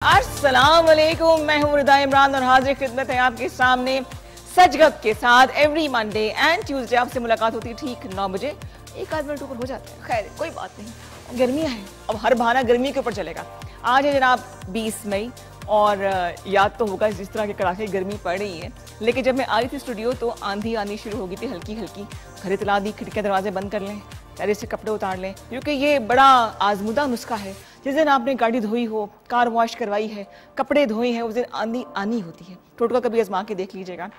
अस्सलाम वालेकुम, मैं हूँ रिदा इमरान और हाजिर खिदमत है आपके सामने सजगब के साथ। एवरी मंडे एंड ट्यूसडे आपसे मुलाकात होती है ठीक 9 बजे। एक आध मिनट ऊपर हो जाता है, खैर कोई बात नहीं। गर्मियाँ हैं, अब हर बहाना गर्मी के ऊपर चलेगा। आज है जनाब 20 मई और याद तो होगा जिस तरह की कड़ाके गर्मी पड़ रही है, लेकिन जब मैं आई थी स्टूडियो तो आंधी आनी शुरू हो गई थी हल्की हल्की। घर इतला दी, खिड़कियाँ दरवाजे बंद कर लें, टेरेस से कपड़े उतार लें, क्योंकि ये बड़ा आजमुदा नुस्खा है। जिस दिन आपने गाड़ी धोई हो, कार वॉश करवाई है, कपड़े धोए हैं, उस दिन आंधी आनी होती है। टोटका कभी आजमा के देख लीजिएगा।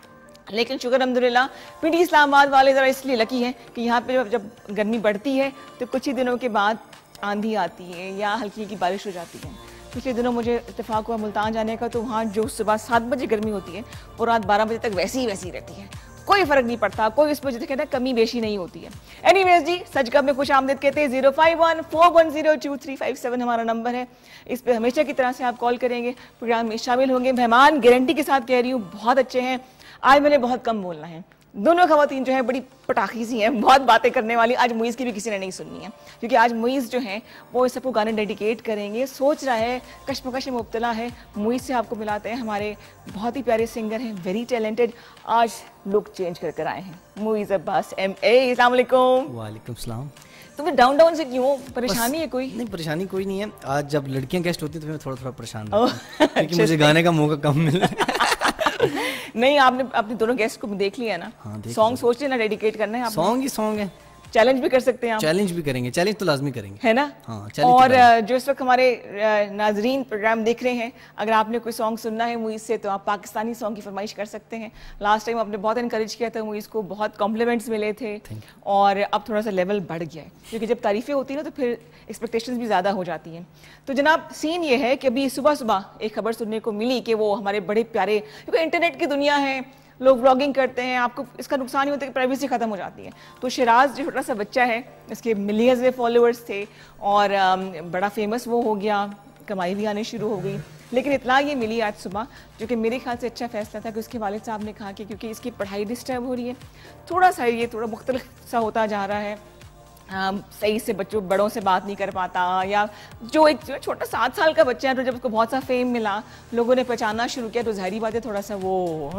लेकिन शुक्र अल्हम्दुलिल्लाह पिंडी इस्लामाबाद वाले ज़रा इसलिए लकी हैं कि यहाँ पे जब गर्मी बढ़ती है तो कुछ ही दिनों के बाद आंधी आती है या हल्की हल्की बारिश हो जाती है। पिछले दिनों मुझे इत्तेफाक हुआ मुल्तान जाने का, तो वहाँ जो सुबह 7 बजे गर्मी होती है वो रात 12 बजे तक वैसी ही रहती है। कोई फर्क नहीं पड़ता, कोई इस वजह से कहता है कमी बेशी नहीं होती है। एनीवेज जी, सजगब में खुश आमदीद कहते हैं। 051-410-2357 हमारा नंबर है। इस पे हमेशा की तरह से आप कॉल करेंगे, प्रोग्राम में शामिल होंगे। मेहमान गारंटी के साथ कह रही हूँ बहुत अच्छे हैं। आज मैंने बहुत कम बोलना है। दोनों खवातीन जो है बड़ी पटाखी सी हैं, बहुत बातें करने वाली। आज मुईज़ की भी किसी ने नहीं सुननी है, क्योंकि आज मुईज़ जो हैं वो इस सबको गाने डेडिकेट करेंगे। सोच रहा है, कश्मकश में मुब्तला है। मुईज़ से आपको मिलाते हैं, हमारे बहुत ही प्यारे सिंगर हैं, वेरी टैलेंटेड। आज लुक चेंज कर आए हैं मुईज़ अब्बास MA। अस्सलाम वालेकुम। वालेकुम सलाम। तो फिर डाउन से क्यों, परेशानी है कोई? नहीं, परेशानी कोई नहीं है। आज जब लड़कियां गेस्ट होती हैं तो मैं थोड़ा परेशान रहता हूं, क्योंकि मुझे गाने का मौका कम मिल रहा है। नहीं, आपने अपने दोनों गेस्ट को देख लिया ना। सॉन्ग सोच लेना, डेडिकेट करना है। सॉन्ग ही सॉन्ग है। चैलेंज भी कर सकते हैं आप। चैलेंज भी करेंगे, चैलेंज तो लाजमी करेंगे, है ना। हाँ, और जो इस वक्त हमारे नाजरीन प्रोग्राम देख रहे हैं, अगर आपने कोई सॉन्ग सुनना है मुईज़ से तो आप पाकिस्तानी सॉन्ग की फरमाइश कर सकते हैं। लास्ट टाइम आपने बहुत इनकरेज किया था मुईज़ को, बहुत कॉम्प्लीमेंट्स मिले थे और अब थोड़ा सा लेवल बढ़ गया है, क्योंकि जब तारीफें होती हैं ना तो फिर एक्सपेक्टेशंस भी ज़्यादा हो जाती हैं। तो जनाब सीन ये है कि अभी सुबह सुबह एक खबर सुनने को मिली कि वो हमारे बड़े प्यारे, क्योंकि इंटरनेट की दुनिया है, लोग व्लॉगिंग करते हैं, आपको इसका नुकसान ही होता है कि प्राइवेसी खत्म हो जाती है। तो शिराज जो छोटा सा बच्चा है, इसके मिलियंस में फॉलोअर्स थे और बड़ा फेमस वो हो गया, कमाई भी आने शुरू हो गई। लेकिन इतना ये मिली आज सुबह, जो कि मेरे ख्याल से अच्छा फैसला था कि उसके वालिद साहब ने कहा कि क्योंकि इसकी पढ़ाई डिस्टर्ब हो रही है, थोड़ा सा ये थोड़ा मुख्तलिफ सा होता जा रहा है, सही से बच्चों बड़ों से बात नहीं कर पाता, या जो एक छोटा 7 साल का बच्चा है तो जब उसको बहुत सा फेम मिला, लोगों ने पहचानना शुरू किया, तो ज़ाहिरी बात है थोड़ा सा वो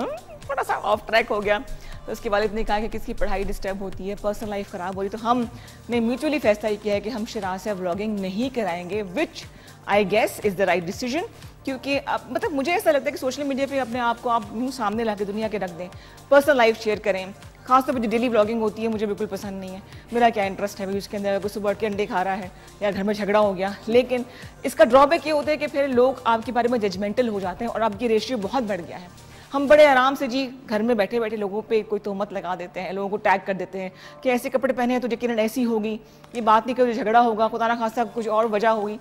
थोड़ा सा ऑफ ट्रैक हो गया। तो उसके वालिद ने कहा कि किसकी पढ़ाई डिस्टर्ब होती है, पर्सनल लाइफ ख़राब हो रही, तो हमने म्यूचुअली फैसला किया है कि हम शिराज से व्लॉगिंग नहीं कराएंगे, which I guess is the right decision. क्योंकि मतलब मुझे ऐसा लगता है कि सोशल मीडिया पे अपने आप को आप यूँ सामने ला के दुनिया के रख दें, पर्सनल लाइफ शेयर करें। खासतौर पर जो डेली ब्लॉगिंग होती है मुझे बिल्कुल पसंद नहीं है। मेरा क्या इंटरेस्ट है भाई उसके अंदर, कोई सुबह के अंडे खा रहा है या घर में झगड़ा हो गया। लेकिन इसका ड्रॉबैक ये होता है कि फिर लोग आपके बारे में जजमेंटल हो जाते हैं और आपकी रेशियो बहुत बढ़ गया है। हम बड़े आराम से जी घर में बैठे बैठे लोगों पे कोई तोहमत लगा देते हैं, लोगों को टैग कर देते हैं कि ऐसे कपड़े पहने हैं तो यकीनन ऐसी होगी, ये बात नहीं करो झगड़ा होगा, खुदा ना खासा कुछ और वजह होगी।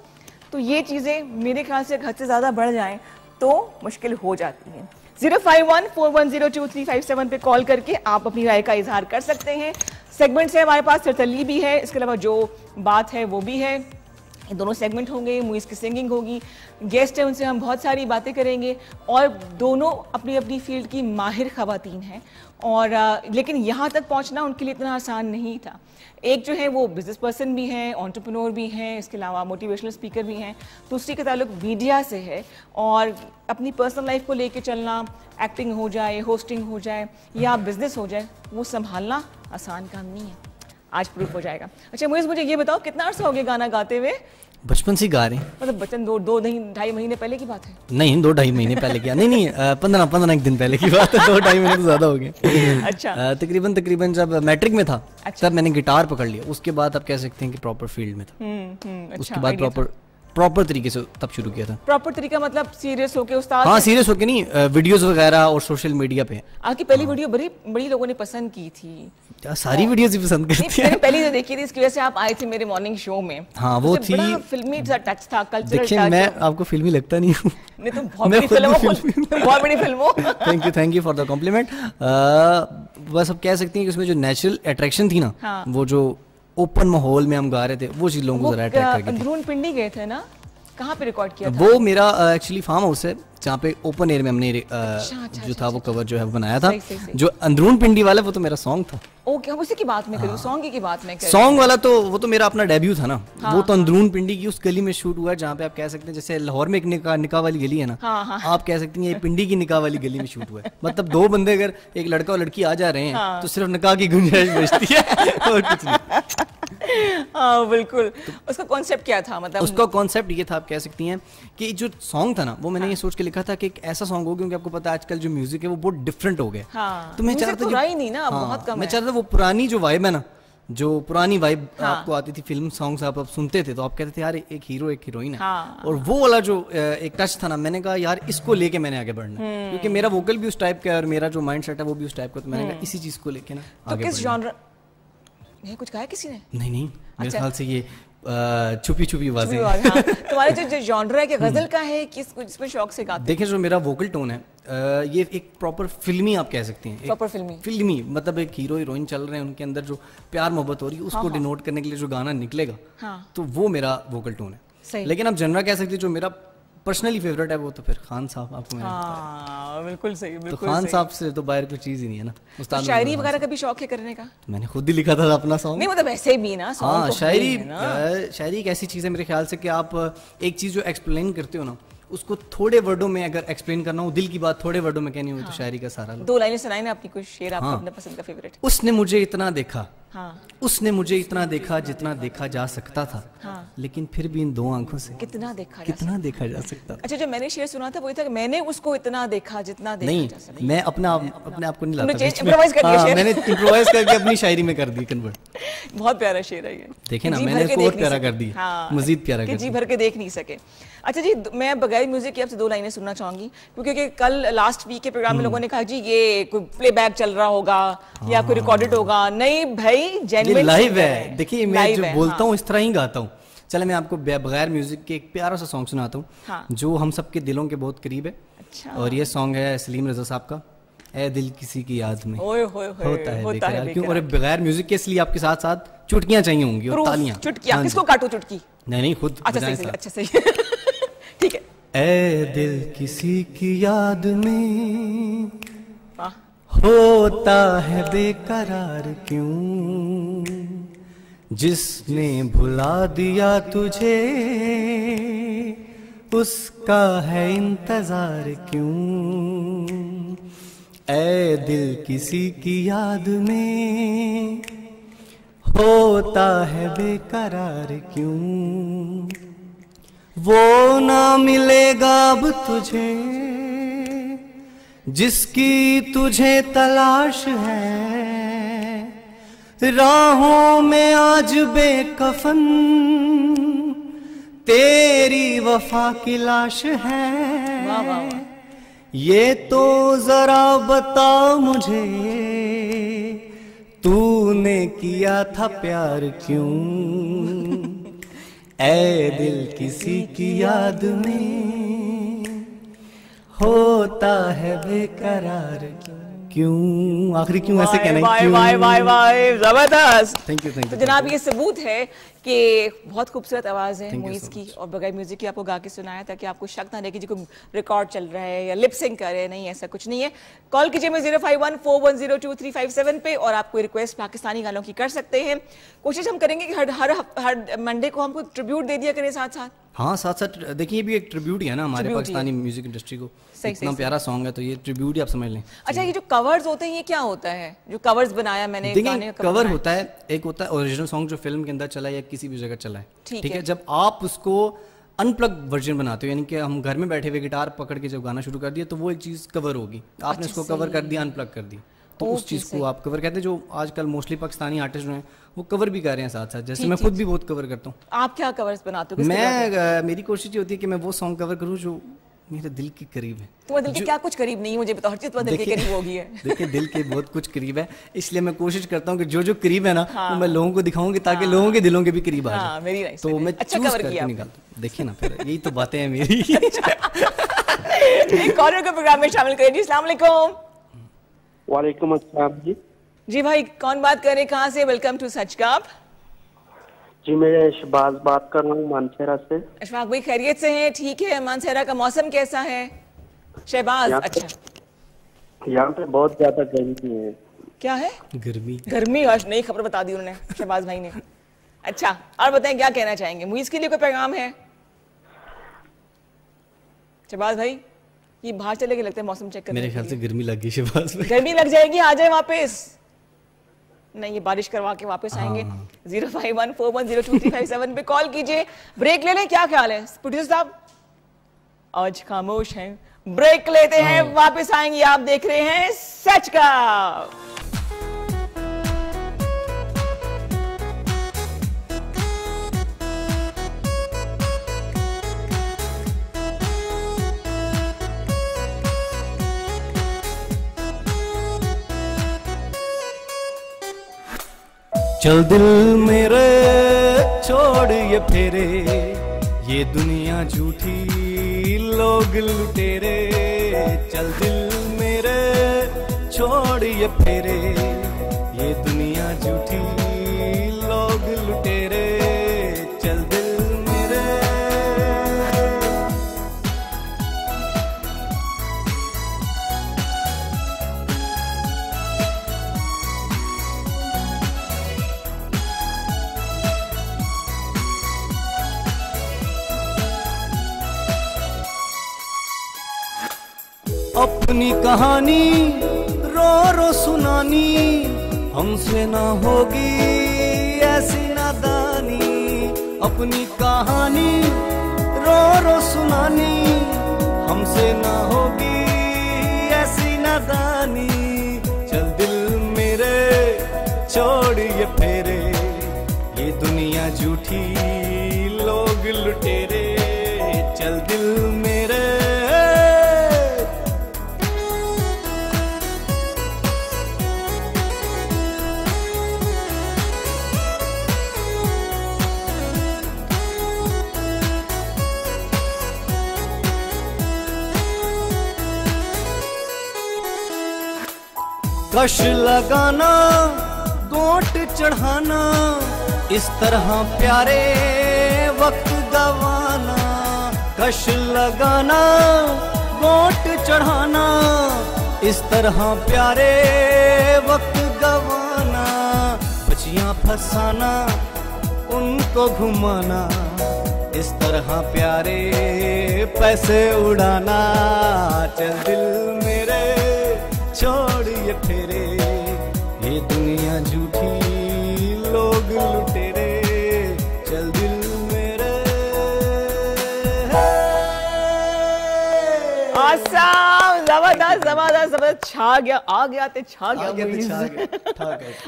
तो ये चीज़ें मेरे ख्याल से हद से ज़्यादा बढ़ जाएँ तो मुश्किल हो जाती है। 051-410-2357 पे कॉल करके आप अपनी राय का इजहार कर सकते हैं। सेगमेंट से हमारे पास सरतली भी है, इसके अलावा जो बात है वो भी है। ये दोनों सेगमेंट होंगे, मुईज़ की सिंगिंग होगी, गेस्ट है उनसे हम बहुत सारी बातें करेंगे और दोनों अपनी अपनी फील्ड की माहिर खवातीन हैं। और लेकिन यहाँ तक पहुँचना उनके लिए इतना आसान नहीं था। एक जो है वो बिजनेस पर्सन भी हैं, एंटरप्रेन्योर भी हैं, इसके अलावा मोटिवेशनल स्पीकर भी हैं। दूसरी का ताल्लुक मीडिया से है और अपनी पर्सनल लाइफ को लेके चलना, एक्टिंग हो जाए, होस्टिंग हो जाए या बिजनेस हो जाए, वो संभालना आसान काम नहीं है। आज प्रूफ हो जाएगा। अच्छा मुझे ये बताओ, कितना अर्सा हो गया गाना गाते हुए? बचपन से गा रहे हैं। मतलब बचपन 2-2-2.5 महीने पहले की बात है? नहीं, 2-2.5 महीने पहले किया। नहीं, 15 दिन पहले की बात है। 2-2.5 महीने तो ज़्यादा हो गए। अच्छा। तकरीबन जब मैट्रिक में था तब मैंने गिटार पकड़ लिया। उसके बाद आप कह सकते हैं कि प्रॉपर फील्ड में था। उसके बाद प्रॉपर तरीके से तब शुरू किया था। प्रॉपर तरीका मतलब सीरियस होके उस्ताद? हाँ, सीरियस होके नहीं, वीडियोस वगैरह और सोशल मीडिया पे। आपकी पहली वीडियो बड़ी लोगों ने पसंद की थी। सारी वीडियोस ही पसंद करती हैं। पहली जो देखी थी इसकी वजह से आप आए थे मेरे मॉर्निंग शो में। हाँ, वो थी फिल्मी सा टच था, कल्चरल टच। देखिए मैं आपको फिल्मी लगता नहीं हूँ। नहीं तो बहुत बड़ी फिल्म हो, बहुत बड़ी फिल्म हो। Thank you for the compliment. बस अब कह सकते हैं कि उसमें जो नेचुरल अट्रैक्शन थी ना, वो जो ओपन माहौल में हम गा रहे थे, वो चीज लोगों को जरा अट्रैक्ट कर गई थी। अंदरून पिंडी गए थे ना, कहाँ पे रिकॉर्ड किया था? वो मेरा एक्चुअली फार्म हाउस है जहाँ पे ओपन एयर में हमने जो था वो कवर जो है बनाया था। जो अंदरून पिंडी वाला वो तो मेरा सॉन्ग था। ओके, हम उसी की बात में करें, सॉन्ग की बात में करें। सॉन्ग वाला तो वो तो मेरा अपना डेब्यू था ना। वो तो अंदरून पिंडी की उस गली में शूट हुआ है जहाँ पे आप कह सकते हैं जैसे लाहौर में एक निकाह वाली गली है ना, आप कह सकते हैं ये पिंडी की निकाह वाली गली में शूट हुआ है। मतलब दो बंदे अगर एक लड़का और लड़की आ जा रहे हैं तो सिर्फ निकाह की गुंजाइश बचती है और कुछ नहीं। हाँ बिल्कुल। उसका कॉन्सेप्ट क्या था? मतलब उसका कॉन्सेप्ट ये था, आप कह सकती हैं कि जो सॉन्ग था ना वो मैंने ये सोच के लिखा था कि एक ऐसा सॉन्ग हो, क्योंकि आपको पता है आजकल जो म्यूजिक है वो बहुत डिफरेंट हो गया। तो मैं चाहता था मैं चाहता था वो पुरानी जो वाइब है ना, जो पुरानी वाइब आपको आती थी फिल्म सॉन्ग्स आप सुनते थे तो आप कहते थे यार एक हीरो एक हीरोइन है, और वो वाला जो एक टच था ना, मैंने कहा यार इसको लेके मैंने आगे बढ़ना है, क्योंकि मेरा वोकल भी उस टाइप का है और मेरा जो माइंड सेट है वो भी उस टाइप का, तो मैंने कहा इसी चीज को लेके ना आगे किस जॉनर ये कुछ कहा किसी ने? नहीं मेरे ख्याल से ये छुपी छुपी आवाजें। तुम्हारे जो जॉनर है कि गजल का है कि इसमें शौक से गाते? देखिए जो मेरा वोकल टोन है ये एक प्रॉपर फिल्मी आप कह सकते हैं, प्रॉपर फिल्मी मतलब एक हीरो हीरोइन चल रहे हैं, उनके अंदर जो प्यार मोहब्बत हो रही है उसको डिनोट करने के लिए जो गाना निकलेगा तो वो मेरा वोकल टोन है। लेकिन आप जनरा कह सकते हैं जो मेरा पर्सनली फेवरेट है वो तो फिर खान साहब आपको मैंने बिल्कुल सही, बिल्कुल तो खान साहब से तो बाहर कोई चीज ही नहीं है ना। तो शायरी वगैरह का भी शौक है करने का? तो मैंने खुद ही लिखा था अपना सॉन्ग। नहीं मतलब ऐसे भी ना सॉन्ग। हाँ शायरी एक ऐसी चीज है मेरे ख्याल से कि आप एक चीज जो एक्सप्लेन करते हो ना उसको थोड़े वर्डों में अगर एक्सप्लेन करना हो, दिल की बात थोड़े वर्डों में कहनी हो तो शायरी का सारा। दो लाइनें सुनाई ना अपनी कोई शेर आपको अपने पसंद का फेवरेट। उसने मुझे इतना देखा, उसने मुझे इतना देखा जितना देखा जा सकता था, लेकिन फिर भी इन दो आंखों से कितना देखा जा सकता था। अच्छा जो मैंने शेर सुना था वो था कि मैंने उसको इतना देखा जितना देखा जा सकता। मैं अपने आप को नहीं लाता, मैंने इम्प्रोवाइज करके अपनी शायरी में कर दी कन्वर्ट। बहुत प्यारा शेर है ये, देखे ना मैंने इसको और प्यारा कर दिया, मजीद प्यारा कर दिया, जी भर के देख नहीं सके। अच्छा जी मैं बगैर म्यूजिक के आपसे दो लाइनें सुनना चाहूंगी, क्योंकि कल लास्ट वीक के प्रोग्राम में लोगों ने कहा जी ये कोई प्लेबैक चल रहा होगा या कोई रिकॉर्डेड होगा। नहीं भाई जेन्युइन लाइव है। देखिए मैं जो बोलता हूँ इस तरह ही गाता हूँ। चले मैं आपको बगैर म्यूजिक के एक प्यारा सा सॉन्ग सुनाता हूँ जो हम सबके दिलों के बहुत करीब है। और ये सॉन्ग है सलीम रजा साहब का, ए दिल किसी की याद में होता है बेकरार क्यों। और बगैर म्यूजिक के इसलिए आपके साथ साथ चुटकियां चाहिए होंगी और तालियां। चुटकियां किसको काटो चुटकी? नहीं खुद। अच्छा सही ठीक है। ए दिल किसी की याद में होता है बेकरार क्यों, जिसने भुला दिया तुझे उसका है इंतजार क्यों। ऐ दिल किसी की याद में होता है बेकरार क्यों, वो ना मिलेगा अब तुझे जिसकी तुझे तलाश है, राहों में आज बेकफन तेरी वफा की लाश है। वाह वाह। ये तो जरा बता मुझे तूने किया था प्यार क्यों, ऐ दिल किसी की याद में होता है बेकरार क्यों। आखिरी क्यों ऐसे कहना है क्यों। वाह जबरदस्त। Thank you. तो जनाब ये सबूत है कि बहुत खूबसूरत आवाज़ है मुइज़ की, और बगैर म्यूजिक की आपको गा के सुनाया ताकि आपको शक ना रहे कि जी कोई रिकॉर्ड चल रहा है या लिप सिंक कर रहे हैं। नहीं ऐसा कुछ नहीं है। कॉल कीजिए मैं 05141022357 पे और आप कोई रिक्वेस्ट पाकिस्तानी गानों की कर सकते हैं। कोशिश हम करेंगे कि हर मंडे को हमको ट्रिब्यूट दे दिया करें साथ साथ। हाँ साथ साथ देखिए ये भी एक ट्रिब्यूट है ना हमारे पाकिस्तानी म्यूजिक इंडस्ट्री को। इतना प्यारा सॉन्ग है तो ये ट्रिब्यूट ही आप समझ लें। अच्छा ये जो कवर्स होते हैं ये क्या होता है? जो कवर्स बनाया मैंने, देखिए कवर होता है, एक होता है ओरिजिनल सॉन्ग जो फिल्म के अंदर चला है या किसी भी जगह चला है, ठीक है। जब आप उसको अनप्लग वर्जन बनाते हो, यानी कि हम घर में बैठे हुए गिटार पकड़ के जब गाना शुरू कर दिया तो वो एक चीज कवर होगी। आपने उसको कवर कर दिया, अनप्लग कर दी, तो उस चीज को आप कवर कहते हैं। जो आजकल मोस्टली पाकिस्तानी आर्टिस्ट जो हैं वो कवर भी कर रहे हैं साथ साथ, जैसे मैं खुद भी बहुत कवर करता हूँ। आप क्या कवर्स बनाते हो? मेरी कोशिश ये होती है कि मैं वो सॉन्ग कवर करूँ जो मेरे दिल के करीब है। तुम्हारे दिल के क्या कुछ करीब नहीं है मुझे बताओ, हर चीज तुम्हारे दिल के करीब होगी है। देखिए दिल के बहुत कुछ करीब है, इसलिए मैं कोशिश करता हूँ कि जो करीब है ना वो मैं लोगों को दिखाऊंगी ताकि लोगों के दिलों के भी करीब आ जाए। मेरी तो मैं अच्छा कवर किया निकालता हूँ। देखिए ना फिर यही तो बातें हैं मेरी। एक कॉर्नर के प्रोग्राम में शामिल करें जी। अस्सलाम वालेकुम। वालेकुम अस्सलाम जी। जी भाई कौन बात कर रहे हैं, कहाँ से? वेलकम टू सच काप। जी मैं शहबाज बात कर रहा हूँ मानसेरा से। अशफाक भाई खैरियत से हैं? ठीक है। मानसेरा का मौसम कैसा है? शहबाज, अच्छा यहाँ पे बहुत ज्यादा गर्मी है। क्या है? गर्मी। गर्मी, आज नई खबर बता दी उन्होंने शहबाज भाई ने। अच्छा, और बताएं क्या कहना चाहेंगे? मुइज के लिए कोई पैगाम है? शहबाज भाई ये बाहर चले गए लगता है मौसम चेक करने। मेरे ख्याल से गर्मी लग गई शहबाज भाई। गर्मी लग जाएगी, आ जाए वापस। नहीं, ये बारिश करवा के वापस आएंगे। 0514102357 पे कॉल कीजिए। ब्रेक ले लें, क्या ख्याल है प्रोड्यूसर साहब? आज खामोश हैं, ब्रेक लेते हैं, वापस आएंगे। आप देख रहे हैं सच का। चल दिल मेरे छोड़ ये फेरे, ये दुनिया झूठी लोग लुटेरे। चल दिल मेरे छोड़ ये फेरे, ये दुनिया झूठी लोग लुटेरे। चल दिल मेरे। अपनी कहानी रो रो सुनानी, हमसे ना होगी ऐसी नादानी। अपनी कहानी रो रो सुनानी, हमसे ना होगी ऐसी नादानी। चल दिल मेरे छोड़ ये फेरे, ये दुनिया झूठी लोग लुटेरे। चल दिल मेरे। कश लगाना, गोट चढ़ाना, इस तरह प्यारे वक्त गवाना। कश लगाना, गोट चढ़ाना, इस तरह प्यारे वक्त गवाना। बचियां फंसाना, उनको घुमाना, इस तरह प्यारे पैसे उड़ाना। चल दिल मेरे छोड़ ये फेरे, ये दुनिया झूठी लोग लुटेरे। चल दिल मेरे। आसाम, जबरदस्त जबरदस्त जबरदस्त, छा गया, आ गया ते छा गया।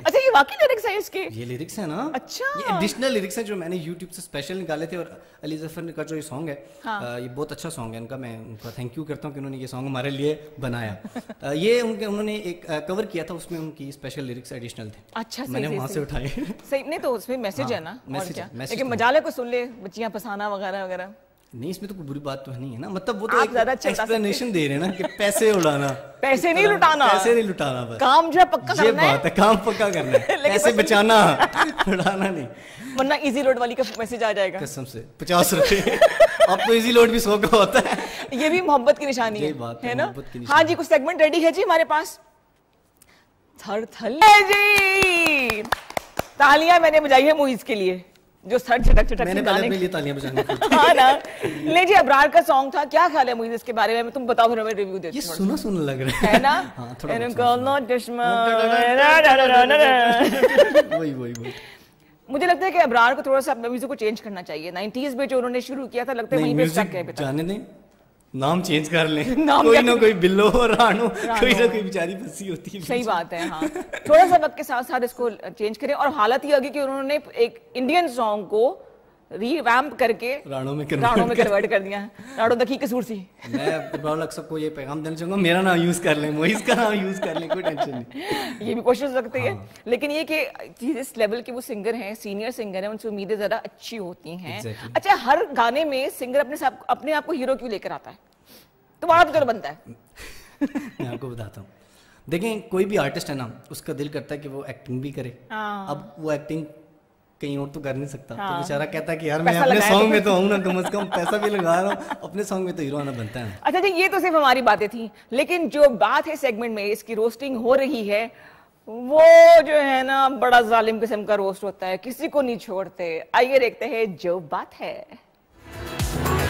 अच्छा, ये वाकई लिरिक्स है इसके? ये लिरिक्स है ना। अच्छा, ये एडिशनल लिरिक्स है जो मैंने YouTube से स्पेशल निकाले थे। और अली जफर का जो ये सॉन्ग है, हाँ। ये बहुत अच्छा सॉन्ग है उनका। मैं उनका थैंक यू करता हूँ कि उन्होंने ये सॉन्ग हमारे लिए बनाया। ये उन्होंने एक कवर किया था, उसमें उनकी स्पेशल लिरिक्स एडिशनल थे। अच्छा, मैंने वहाँ से उठाए। सही नहीं तो उसमें मैसेज है ना, मैसेज है। लेकिन मजाले को सुन ले, बच्चियां फसाना वगैरह वगैरह। नहीं, इसमें तो कोई बुरी बात तो नहीं है ना। मतलब वो तो आप ज्यादा एक एक्सप्लेनेशन दे रहे हैं ना कि पैसे उड़ाना, पैसे नहीं लुटाना, पैसे नहीं लुटाना, बस काम जो है पक्का करना है। ये बात है, काम पक्का करना है, पैसे बचाना, उड़ाना नहीं, वरना इजी लोड वाली का मैसेज आ जाएगा। कसम से 50 रुपए। अब तो इजी लोड भी 100 का होता है। ये भी मोहब्बत की निशानी है ना। हाँ जी, कुछ सेगमेंट रेडी है जी हमारे पास। थर थल जी, तालियां मैंने बजाई है मुइज के लिए, जो सर झटक झटक मैंने पहले अपने लिए तालियां बजानी थी। हाँ ना। ले जी, अबरार का सॉन्ग था, क्या ख्याल है मुइज इसके बारे में? तुम बताओ, फिर हमें रिव्यू देते हैं। ये सुना सुना लग रहा है ना। हाँ, थोड़ा वही। मुझे लगता है कि अबरार को थोड़ा सा अपने म्यूजिक को चेंज करना चाहिए। 90s में जो उन्होंने शुरू किया था, लगता है वहीं पे स्टक है। जाने दें, नाम चेंज कर लें। कोई ना कोई बिल्लो और रानू, कोई ना कोई बेचारी फंसी होती है। सही बात है। हाँ, थोड़ा सा वक्त के साथ साथ इसको चेंज करें। और हालत ये आ गई कि उन्होंने एक इंडियन सॉन्ग को रीवैम्प करके राणों में कन्वर्ट कर दिया। राणो दखी कसूर सी। मैं इब्राहिम लक सबको ये पैगाम देना चाहूंगा, मेरा नाम यूज कर लें, मोइज का नाम यूज कर लें, कोई टेंशन नहीं। ये भी कोशिश हो सकती है। लेकिन ये कि जिस लेवल के वो सिंगर हैं, सीनियर सिंगर हैं, उनसे उम्मीदें ज्यादा अच्छी होती हैं। अच्छा, हर गाने में सिंगर अपने आप को हीरो क्यों लेकर आता है? तुम्हारा तो चलो बनता है। मैं आपको बताता हूँ, देखें, कोई भी आर्टिस्ट है ना, उसका दिल करता है कि वो एक्टिंग भी करे। अब वो एक्टिंग कहीं और तो कर नहीं सकता। तो बेचारा कहता कि यार मैं अपने सॉन्ग में तो हूँ ना, कम से कम पैसा भी लगा रहा हूँ, अपने सॉन्ग में तो हीरो आना बनता है। अच्छा जी, ये तो सिर्फ हमारी बातें थी, लेकिन जो बात है सेगमेंट में इसकी रोस्टिंग हो रही है, वो जो है ना बड़ा जालिम किस्म का रोस्ट होता है, किसी को नहीं छोड़ते। आइए देखते हैं जो बात है।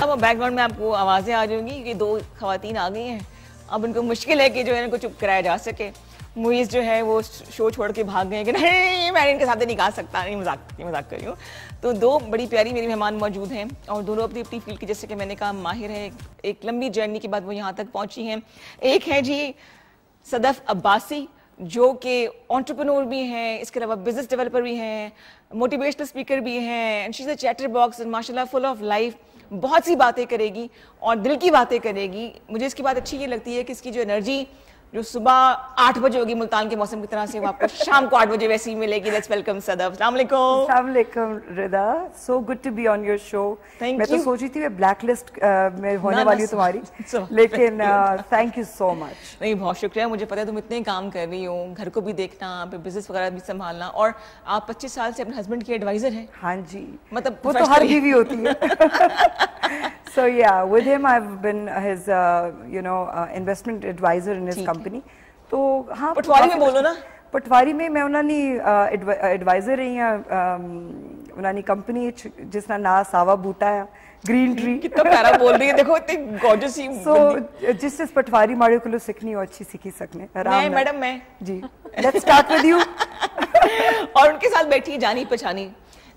अब बैकग्राउंड में आपको आवाजें आ जाएंगी कि 2 खवातीन आ गई हैं, अब उनको मुश्किल है कि जो है इनको चुप कराया जा सके। मुइज़ जो है वो शो छोड़ के भाग गए कि नहीं मैं इनके साथ नहीं गा सकता, नहीं मजाक कर रही हूँ। तो 2 बड़ी प्यारी मेरी मेहमान मौजूद हैं और दोनों अपनी अपनी फील्ड की, जैसे कि मैंने कहा, माहिर है। एक लंबी जर्नी के बाद वो यहाँ तक पहुँची हैं। एक है जी सदफ अब्बासी, जो कि एंटरप्रेन्योर भी हैं, इसके अलावा बिजनेस डेवलपर भी हैं, मोटिवेशनल स्पीकर भी हैं, and she is a chatter box and माशाल्लाह फुल ऑफ लाइफ। बहुत सी बातें करेगी और दिल की बातें करेगी। मुझे इसकी बात अच्छी ये लगती है कि इसकी जो एनर्जी जो सुबह 8 बजे होगी मुल्तान के मौसम की तरह से, वो आपको शाम को 8 बजे वैसे ही मिलेगी। Let's welcome Sadaf. अस्सलाम वालेकुम। अस्सलाम वालेकुम Rida, so good to be on your show. मैं तो सोच रही थी मैं ब्लैक लिस्ट में होने वाली हूँ तुम्हारी, लेकिन थैंक यू सो मच। नहीं, बहुत शुक्रिया। मुझे पता है तुम इतने काम कर रही हो, घर को भी देखना, बिजनेस वगैरह भी संभालना, और आप 25 साल से अपने हस्बैंड की एडवाइजर हैं। हाँ जी, मतलब वो तो हर बीवी होती है। So yeah, with him I've been his investment advisor in his company. तो हाँ, पटवारी में बोलो ना। पटवारी में मैं उन्होंने एडवाइजर रही हैं, उन्होंने कंपनी जिसका नाम सावा बूटा है, ग्रीन ट्री। कितना प्यारा बोल रही है, देखो इतनी गॉर्जियस ही। सो जिस पटवारी माड़े को सीखनी हो अच्छी सीखी सकने। मैं मैडम मैं जी, लेट्स स्टार्ट विद यू। और उनके साथ बैठी जानी पहचानी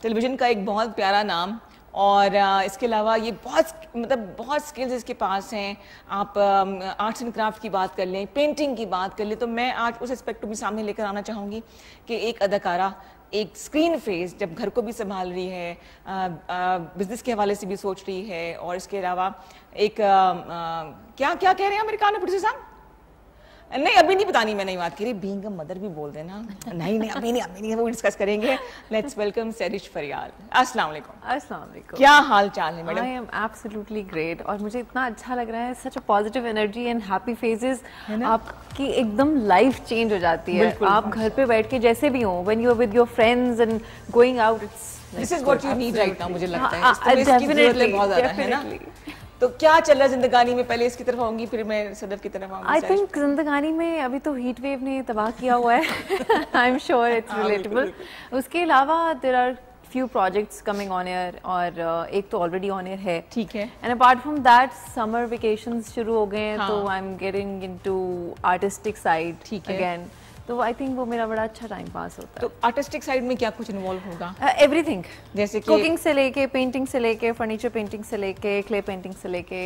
टेलीविजन का एक बहुत प्यारा नाम, और इसके अलावा ये बहुत स्किल्स इसके पास हैं। आप आर्ट्स एंड क्राफ्ट की बात कर लें, पेंटिंग की बात कर लें, तो मैं आज उस एस्पेक्ट को भी सामने लेकर आना चाहूँगी कि एक अदाकारा, एक स्क्रीन फेस, जब घर को भी संभाल रही है, बिजनेस के हवाले से भी सोच रही है, और इसके अलावा एक क्या क्या कह रहे हैं मेरे कान में प्रोड्यूसर साहब? नहीं, अभी नहीं बतानी, मैं नहीं बात करी, बीइंग अ मदर भी बोल देना। नहीं अभी नहीं, वो डिस्कस करेंगे। Let's welcome Sarish Fariyal. अस्सलाम वालेकुम। अस्सलाम वालेकुम। क्या हाल चाल है madam? I am absolutely great, और मुझे इतना अच्छा लग रहा है। Such a positive energy and happy phases, आपकी एकदम लाइफ चेंज हो जाती है। आप घर पे बैठ के जैसे भी हो, when you are with your friends and going out, it's this is what you need right now. मुझे लगता है डेफिनेटली बहुत ज्यादा है ना। तो क्या चल रहा है जिंदगानी में? पहले इसकी तरफ आऊंगी, फिर मैं सदफ की तरफ आऊंगी। आई थिंक जिंदगानी में अभी तो हीट वेव ने तबाह किया हुआ है। I am sure it's relatable. उसके अलावा there are few projects coming on air, और एक तो ऑलरेडी ऑन एयर है, ठीक है। And apart from that summer vacations शुरू हो गए हैं, तो I am getting into artistic side again. तो आई थिंक वो मेरा बड़ा अच्छा टाइम पास होता है। तो आर्टिस्टिक साइड में क्या कुछ इन्वॉल्व होगा? एवरीथिंग, जैसे कि कुकिंग से लेके, पेंटिंग से लेके, फर्नीचर पेंटिंग से लेके, क्ले पेंटिंग से लेके,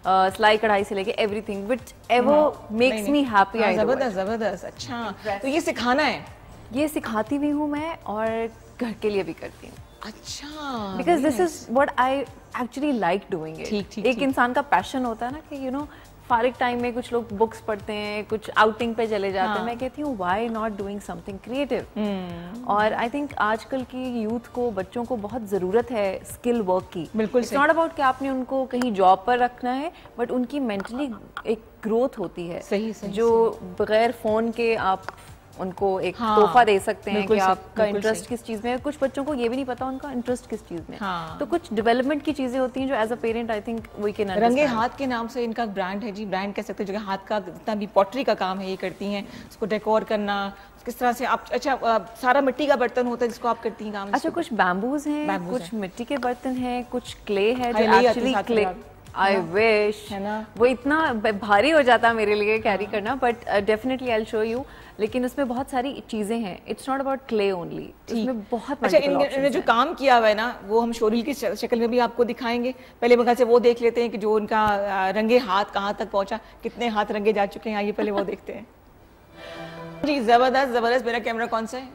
सिलाई कढ़ाई से लेके, everything which ever makes me happy. जबरदस्त। अच्छा, तो ये सिखाना है? ये सिखाती भी हूँ मैं, और घर के लिए भी करती हूँ। अच्छा, because this is what I actually like doing it. एक इंसान का पैशन होता है ना कि यू नो फारिग टाइम में कुछ लोग बुक्स पढ़ते हैं, कुछ आउटिंग पे चले जाते हैं। मैं कहती हूँ why not doing something creative. और आई थिंक आजकल की यूथ को, बच्चों को बहुत ज़रूरत है स्किल वर्क की। बिल्कुल, इट्स नॉट अबाउट कि आपने उनको कहीं जॉब पर रखना है, बट उनकी मेंटली एक ग्रोथ होती है। सही, जो बगैर फ़ोन के आप उनको एक तोहफा दे सकते हैं कि आपका इंटरेस्ट किस चीज में है। कुछ बच्चों को ये भी नहीं पता उनका इंटरेस्ट किस चीज में। तो कुछ डेवलपमेंट की चीजें होती हैं जो as a parent I think we can understand. रंगे हाथ के नाम से इनका ब्रांड है जी, ब्रांड कह सकते हैं, जो हाथ का जितना भी पॉटरी का काम है ये करती हैं, उसको डेकोर करना किस तरह से आप। अच्छा, सारा मिट्टी का बर्तन होता है जिसको आप करती हैं काम? अच्छा, कुछ बैम्बूज हैं, कुछ मिट्टी के बर्तन हैं, कुछ क्ले है जो एक्चुअली क्ले। आई विश वो इतना भारी हो जाता मेरे लिए कैरी करना, but definitely I will show you. लेकिन उसमें बहुत सारी चीजें हैं, it's not about clay only, इसमें बहुत। अच्छा, इन्होंने जो काम किया हुआ है ना, वो हम शोरील की शक्ल में भी आपको दिखाएंगे। पहले बगैर से वो देख लेते हैं कि जो उनका रंगे हाथ कहाँ तक पहुंचा, कितने हाथ रंगे जा चुके हैं। आइए पहले वो देखते हैं जी। जबरदस्त। मेरा कैमरा कौन सा है?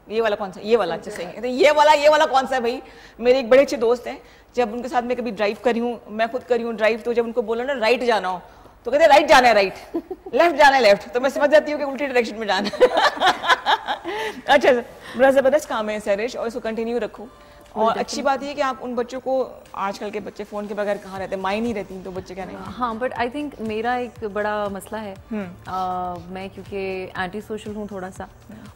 ये वाला कौन सा? ये वाला। अच्छा, सही है। तो ये वाला कौन सा है भाई? मेरे एक बड़े अच्छे दोस्त हैं, जब उनके साथ मैं कभी ड्राइव करी हूँ, मैं खुद करी हूँ ड्राइव, तो जब उनको बोला ना राइट जाना हो, तो कहते राइट जाना है राइट, लेफ्ट जाना है लेफ्ट, तो मैं समझ जाती हूँ कि उल्टी डायरेक्शन में जाना है। अच्छा, बड़ा जबरदस्त काम है सरिश, और इसको कंटिन्यू रखो। और अच्छी बात ये कि आप उन बच्चों को, आजकल के बच्चे फोन के बगैर कहाँ रहते हैं, माँ ही नहीं रहती, तो बच्चे क्या नहीं। हाँ, बट आई थिंक मेरा एक बड़ा मसला है, मैं क्योंकि एंटी सोशल हूँ थोड़ा सा,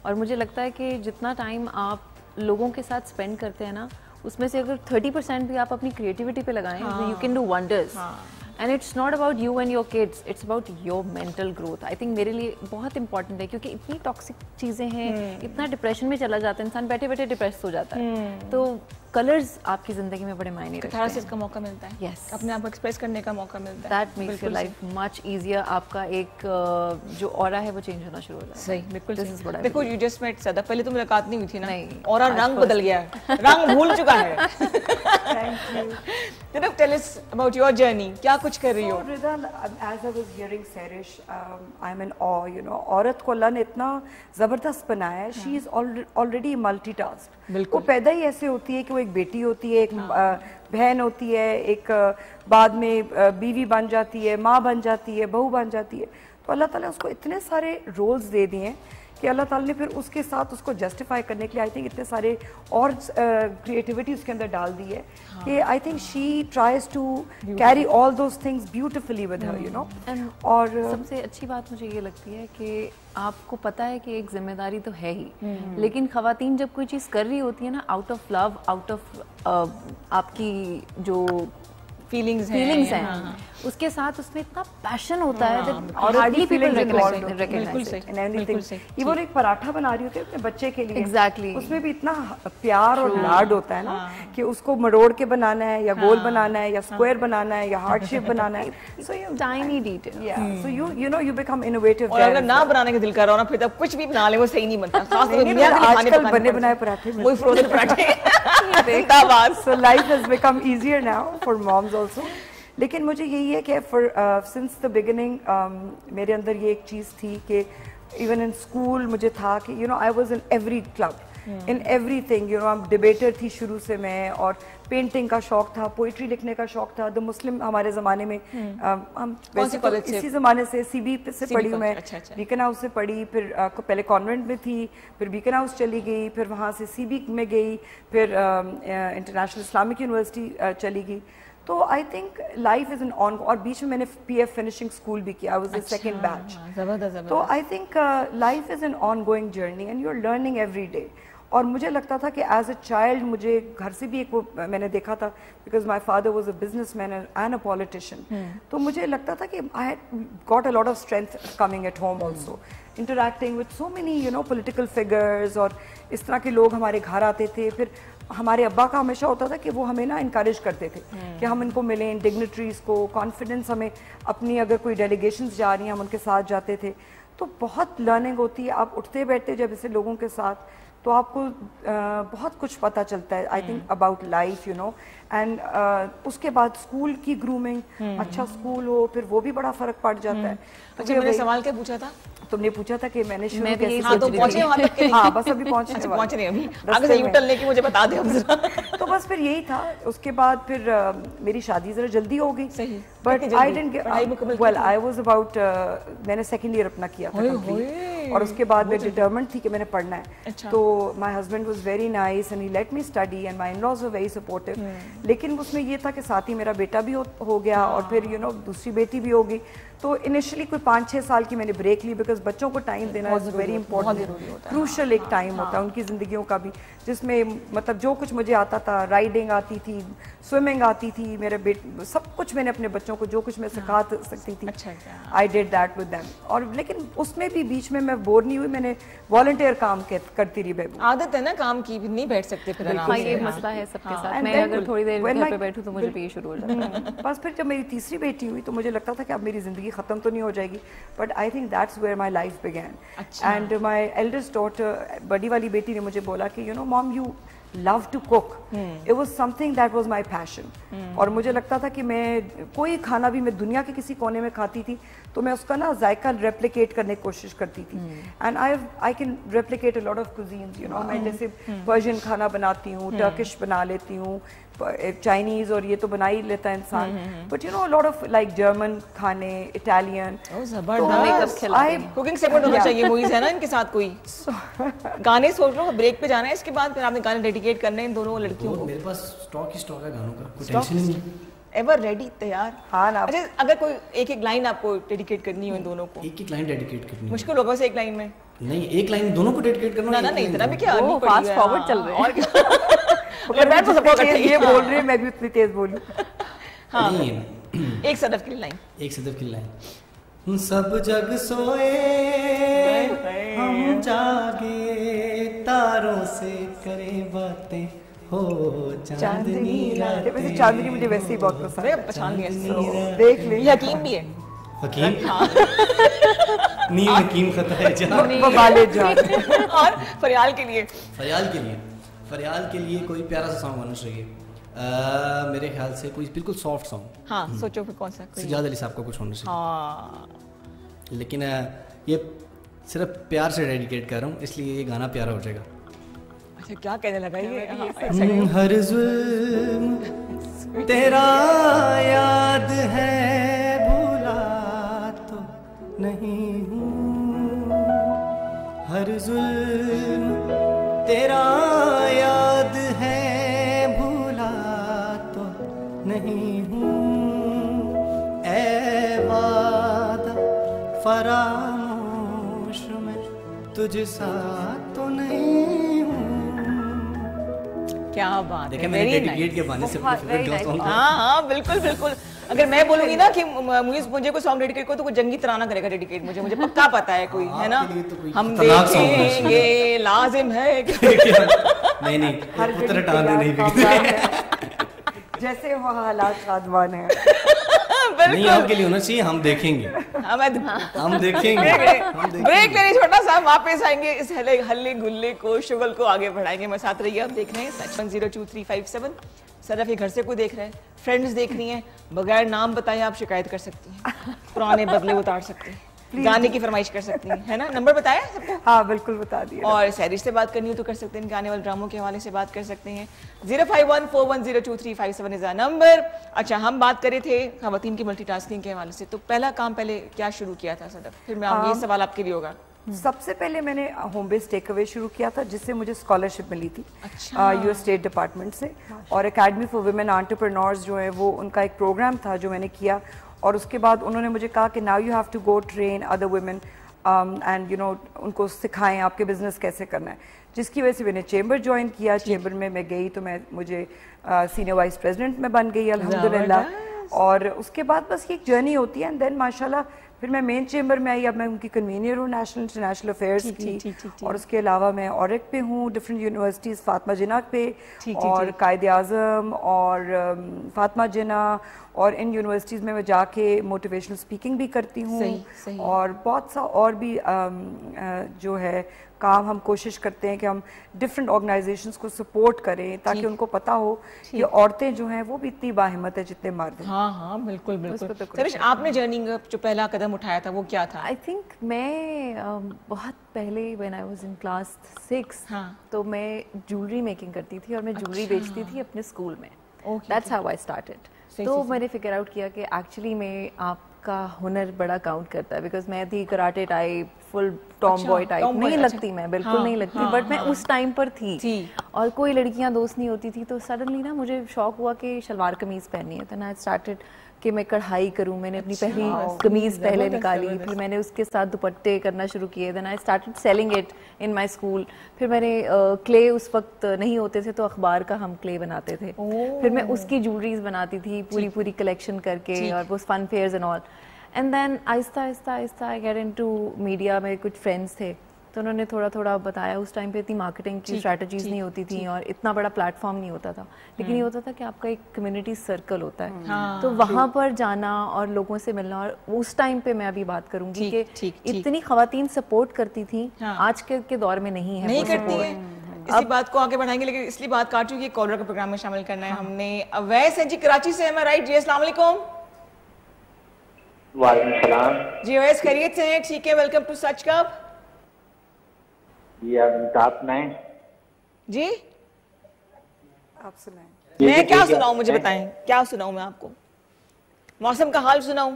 और मुझे लगता है कि जितना टाइम आप लोगों के साथ स्पेंड करते हैं ना, उसमें से अगर 30% भी आप अपनी क्रिएटिविटी पे लगाएं, you can do wonders. And it's not about you and your kids, it's about your mental growth. I think मेरे लिए बहुत इंपॉर्टेंट है, क्योंकि इतनी टॉक्सिक चीज़ें हैं, इतना डिप्रेशन में चला जाता है इंसान, बैठे बैठे डिप्रेस हो जाता है। तो कलर्स आपकी ज़िंदगी में बड़े मायने रखते हैं। कैथारसिस का मौका मिलता है, yes. अपने आप को एक्सप्रेस करने का मौका मिलता है। That makes your life much easier. आपका एक जो ऑरा है वो चेंज होना शुरू हो जाता है। सही, बिल्कुल। देखो यू जस्ट मेट सदा, पहले तो मुलाकात नहीं हुई थी ना, ऑरा रंग बदल गया है, रंग भूल चुका है। Thank you. Tirab, tell us about your journey. क्या कुछ कर रही हो? So Rida, as I was hearing Serish, I'm in awe. You know, औरत को अल्लाह ने इतना ज़बरदस्त बनाया है. She is already multitasked. वो पैदा ही ऐसे होती है कि वो एक बेटी होती है, एक बहन होती है, एक बाद में बीवी बन जाती है, माँ बन जाती है, बहू बन जाती है. तो अल्लाह ताला उसको इतने सारे रोल्स दे दिए हैं कि अल्लाह ताला ने फिर उसके साथ उसको जस्टिफाई करने के लिए आई थिंक इतने सारे और क्रिएटिविटी उसके अंदर डाल दी है कि I think she tries to carry all those things beautifully with her, you know. और सबसे अच्छी बात मुझे ये लगती है कि आपको पता है कि एक जिम्मेदारी तो है ही, लेकिन खवातीन जब कोई चीज़ कर रही होती है ना, out of love, out of आपकी जो फीलिंग्स हैं, उसके साथ उसमें इतना पैशन होता है और hardly people recognise in anything. Even एक पराठा बना रही होती है अपने बच्चे के लिए, एग्जैक्टली, उसमें भी इतना प्यार और लाड होता है ना कि उसको मरोड़ के बनाना है या गोल बनाना है या स्क्वायर बनाना है या हार्ट शेप बनाना है. So you tiny detail, so you know you become innovative. और अगर ना बनाने का दिल कर रहा हो ना, फिर तब कुछ भी बना ले वो सही नहीं बनता. खास तौर आजकल बने बनाए पराठे, वही फ्रोजन पराठे. So life has become easier now for moms also. लेकिन मुझे यही है कि फॉर सिंस द बिगिनिंग मेरे अंदर ये एक चीज़ थी कि इवन इन स्कूल मुझे था कि you no I was in every club, in everything, you know. हम डिबेटर थी शुरू से मैं, और पेंटिंग का शौक था, पोइट्री लिखने का शौक था. द मुस्लिम हमारे ज़माने में हम वैसे तो इसी ज़माने से सीबी से पढ़ी हूँ मैं, बीकन हाउस से पढ़ी, फिर पहले कॉन्वेंट में थी, फिर बीकन हाउस चली गई, फिर वहाँ से सीबी में गई, फिर इंटरनेशनल इस्लामिक यूनिवर्सिटी चली गई. तो I think life is an on, और बीच में मैंने पीएफ फिनिशिंग स्कूल भी किया, I was the second batch. तो I think life is an on going journey and you are learning every day. और मुझे लगता था कि एज अ चाइल्ड मुझे घर से भी एक वो मैंने देखा था, because my father was a businessman and a politician. तो मुझे लगता था कि I had got a lot of strength coming at home also, interacting with so many you know political figures, और इस तरह के लोग हमारे घर आते थे. फिर हमारे अब्बा का हमेशा होता था कि वो हमें ना इनकरेज करते थे कि हम इनको मिलें, डिग्निटरीज को, कॉन्फिडेंस हमें अपनी, अगर कोई डेलीगेशंस जा रही हैं हम उनके साथ जाते थे. तो बहुत लर्निंग होती है. आप उठते बैठते जब ऐसे लोगों के साथ, तो आपको बहुत कुछ पता चलता है I think about life, you know. And उसके बाद स्कूल की ग्रूमिंग, अच्छा स्कूल हो फिर वो भी बड़ा फर्क पड़ जाता है. तो मैंने सवाल क्या पूछा था? तुमने पूछा था कि मैंने शुरू कैसे, हाँ, तो पहुंचे वहां तक के लिए? हाँ, बस अभी पहुंच रहे अभी आगे से यूटर्न लेके मुझे बता दे जरा. तो बस फिर यही था. उसके बाद फिर मेरी शादी जरा जल्दी हो गई. सही. But I didn't, well I was about, मैंने सेकंड ईयर अपना किया था कंप्लीट, और उसके बाद मैं डिटरमिन्ड थी कि मैंने पढ़ना है. तो my husband was very nice and he let me study and my in-laws were very supportive. लेकिन उसमें ये था कि साथ ही मेरा बेटा भी हो गया, और फिर यू नो दूसरी बेटी भी होगी. तो इनिशियली कोई 5-6 साल की मैंने ब्रेक ली, बिकॉज बच्चों को टाइम देना इज वेरी इंपॉर्टेंट, क्रूशल एक टाइम होता है उनकी ज़िंदगियों का भी, जिसमें मतलब जो कुछ मुझे आता था, राइडिंग आती थी, स्विमिंग आती थी, मेरे सब कुछ मैंने अपने बच्चों को जो कुछ मैं सिखा सकती थी, I did that with them. और लेकिन उसमें भी बीच में मैं बोर नहीं हुई, मैंने वॉलंटियर काम करती रही. बेबू आदत है ना काम की, नहीं बैठ सकते फिर आराम से. ये मसला है सबके साथ. मैं अगर थोड़ी देर घर पे बैठूं तो मुझे भी ये शुरू हो जाता है. बस फिर जब मेरी तीसरी बेटी हुई तो मुझे लगता था कि अब मेरी जिंदगी खत्म तो नहीं हो जाएगी, but I think that's where my life began. And my eldest daughter, बड़ी वाली बेटी ने मुझे बोला कि you know mom you love to cook. It was something that was my passion. और मुझे लगता था कि मैं कोई खाना भी मैं दुनिया के किसी कोने में खाती थी तो मैं उसका ना जायका रेप्लिकेट करने की कोशिश करती थी. And I can replicate a lot of cuisines, you know. मैं जैसे पर्शियन खाना बनाती हूँ, टर्किश बना लेती हूँ, चाइनीज, और ये तो बना ही लेता है इंसान, but you know lot of like German खाने, इटालियन. कुकिंग सेगमेंट होना चाहिए मूवीज है ना इनके साथ. कोई गाने सोच लो, ब्रेक पे जाना है, इसके बाद फिर आपने गाने डेडिकेट करने हैं इन दोनों लड़कियों को. मेरे पास स्टॉक ही स्टॉक है गानों का, कोई टेंशन नहीं. एवर रेडी, तैयार. हाँ ना. अच्छा, अगर कोई एक लाइन आपको डेडिकेट करनी हो इन दोनों को, एक लाइन डेडिकेट करनी मुश्किल होगा बस एक लाइन में. नहीं, एक लाइन दोनों को डेडिकेट करना। ना नहीं, इतना भी क्या, वो फास्ट फॉरवर्ड चल रहे हैं। और मैं तो सपोर्ट करती हूं, ये बोल रही है, मैं भी उतनी तेज बोलूं। हाँ, एक सदफ की लाइन, एक सदफ की लाइन। सब जग सोए हम जागे, तारों से करें बातें, हो चांदनी रात। वैसे चांदनी मुझे वैसे ही बहुत पसंद है, पहचान लिया, देख ले। हकीम भी है, हकीम, नीम हकीम खता है जान, बबाले जान। और फरियाल के लिए, फरियाल के लिए कोई प्यारा सा सॉन्ग होना चाहिए। मेरे ख्याल से कोई बिल्कुल सॉफ्ट सॉन्ग। हाँ, सोचो फिर कौन सा। सजाद अली साहब का कुछ होना चाहिए। हाँ, लेकिन ये सिर्फ प्यार से डेडिकेट कर रहा हूँ, इसलिए ये गाना प्यारा हो जाएगा। अच्छा, क्या कहने लगा ये? हर जुल्म तेरा याद है, भूला तो नहीं हूँ। हर जुल्म तेरा याद है, भूला तो नहीं हूँ। ऐ वादा फरामोश में तुझ सा तो नहीं हूँ। क्या बात है, मैंने डेडिकेट के बहाने से हाँ, बिल्कुल बिल्कुल। अगर मैं बोलूंगी ना कि मुझे कोई सॉन्ग डेडिकेट को, तो कोई जंगी तराना करेगा डेडिकेट मुझे पक्का पता है कोई, है ना। हम देखेंगे, लाजिम है। नहीं, पुत्र टांदे नहीं, जैसे वो हालात साधवान है। नहीं, आपके लिए होना चाहिए, हम देखेंगे, हम देखेंगे। ब्रेक लेने छोटा सा, वापस आएंगे, इस हल्ले गुल्ले को, शुगल को आगे बढ़ाएंगे। मैं साथ रहिए। आप देख रहे हैं 7102357। सदफ ये घर से कोई देख रहा है, फ्रेंड्स देख रही हैं, बगैर नाम बताए आप शिकायत कर सकती हैं, पुराने बदले उतार सकती हैं, गाने की फरमाइश कर सकती हैं, है ना। नंबर बताया सबको? हाँ, बिल्कुल बता दिया। और सैरिश से बात करनी हो तो कर सकते हैं, गाने वाले ड्रामों के हवाले से बात कर सकते हैं। 0514102357 इज नंबर। अच्छा, हम बात कर रहे थे खवातीन की मल्टीटास्किंग के हवाले से, तो पहला काम पहले क्या शुरू किया था सदफ? फिर मैं ये सवाल आपके लिए होगा। सबसे पहले मैंने होम बेस्ड टेक अवे शुरू किया था, जिससे मुझे स्कॉलरशिप मिली थी यूएस स्टेट डिपार्टमेंट से। और एकेडमी फॉर वुमेन एंटरप्रेन्योर्स जो है, वो उनका एक प्रोग्राम था जो मैंने किया। और उसके बाद उन्होंने मुझे कहा कि now you have to go train other women and you know, उनको सिखाएं आपके बिजनेस कैसे करना है। जिसकी वजह से मैंने चेंबर ज्वाइन किया। चेंबर में मैं गई तो मुझे सीनियर वाइस प्रेसिडेंट में बन गई, अल्हम्दुलिल्लाह। और उसके बाद बस ये एक जर्नी होती है। एंड देन माशाल्लाह फिर मैं मेन चेंबर में आई। अब मैं उनकी कन्वीनियर हूँ नेशनल इंटरनेशनल अफेयर्स की। और उसके अलावा मैं ऑरिक पे हूँ, डिफरेंट यूनिवर्सिटीज़, फातिमा जिन्ना पे और कायदे आज़म और फातिमा जिन्ना, और इन यूनिवर्सिटीज़ में मैं जाके मोटिवेशनल स्पीकिंग भी करती हूँ। और बहुत सा और भी जो है काम हम कोशिश करते हैं कि हम डिफरेंट ऑर्गेनाइजेशंस को सपोर्ट करें, ताकि उनको पता हो कि औरतें जो हैं वो भी इतनी बाहिम्मत है जितने मर्द हैं। हाँ, बिल्कुल बिल्कुल। सरिश, आपने जर्नी का जो पहला कदम उठाया था वो क्या था? आई थिंक मैं बहुत पहले when I was in class 6, तो मैं ज्वेलरी मेकिंग करती थी और मैं ज्वेलरी बेचती थी अपने स्कूल में। That's how I started. तो मैंने फिगर आउट किया कि एक्चुअली में आपका हुनर बड़ा काउंट करता है, बिकॉज मैं थी karate type, full Tom boy type नहीं लगती मैं, बिल्कुल नहीं लगती, बट मैं उस टाइम पर थी और कोई लड़कियां दोस्त नहीं होती थी। तो सडनली ना मुझे शौक हुआ कि शलवार कमीज पहननी है। तो आई स्टार्टेड कि मैं कढ़ाई करूं। मैंने अपनी पहली कमीज पहले निकाली, फिर मैंने उसके साथ दुपट्टे करना शुरू किए। Then I started selling it in my school. फिर मैंने क्ले उस वक्त नहीं होते थे तो अखबार का हम क्ले बनाते थे, फिर मैं उसकी ज्वेलरीज बनाती थी पूरी कलेक्शन करके, और वो fun fairs and all. And then आहिस्ता आहिस्ता आई गेट इनटू मीडिया। मेरे कुछ फ्रेंड्स थे तो उन्होंने थोड़ा बताया। उस टाइम पे इतनी मार्केटिंग की स्ट्रैटेजीज नहीं होती थी और इतना बड़ा प्लेटफॉर्म नहीं होता था, लेकिन ये होता था कि आपका एक कम्युनिटी सर्कल होता है, तो वहाँ पर जाना और लोगों से मिलना। और उस टाइम पे मैं अभी बात करूंगी कि इतनी खवातीन सपोर्ट करती थी, आज के दौर में नहीं है, नहीं करती है। इसी बात को आगे बढ़ाएंगे, लेकिन इसलिए बात काट चुकी है, कॉलर के प्रोग्राम में शामिल करना है हमने। अवैस है जी कराची से, मैं राइट जी? अस्सलाम वालेकुम। वालेकुम सलाम जी, अवैस खैरियत से हैं? ठीक है, वेलकम टू सच कप। जी आप सुनाएं। जी आप सुनाएं। मैं क्या सुनाऊं, मुझे बताएं क्या सुनाऊं मैं आपको? मौसम का हाल सुनाऊं?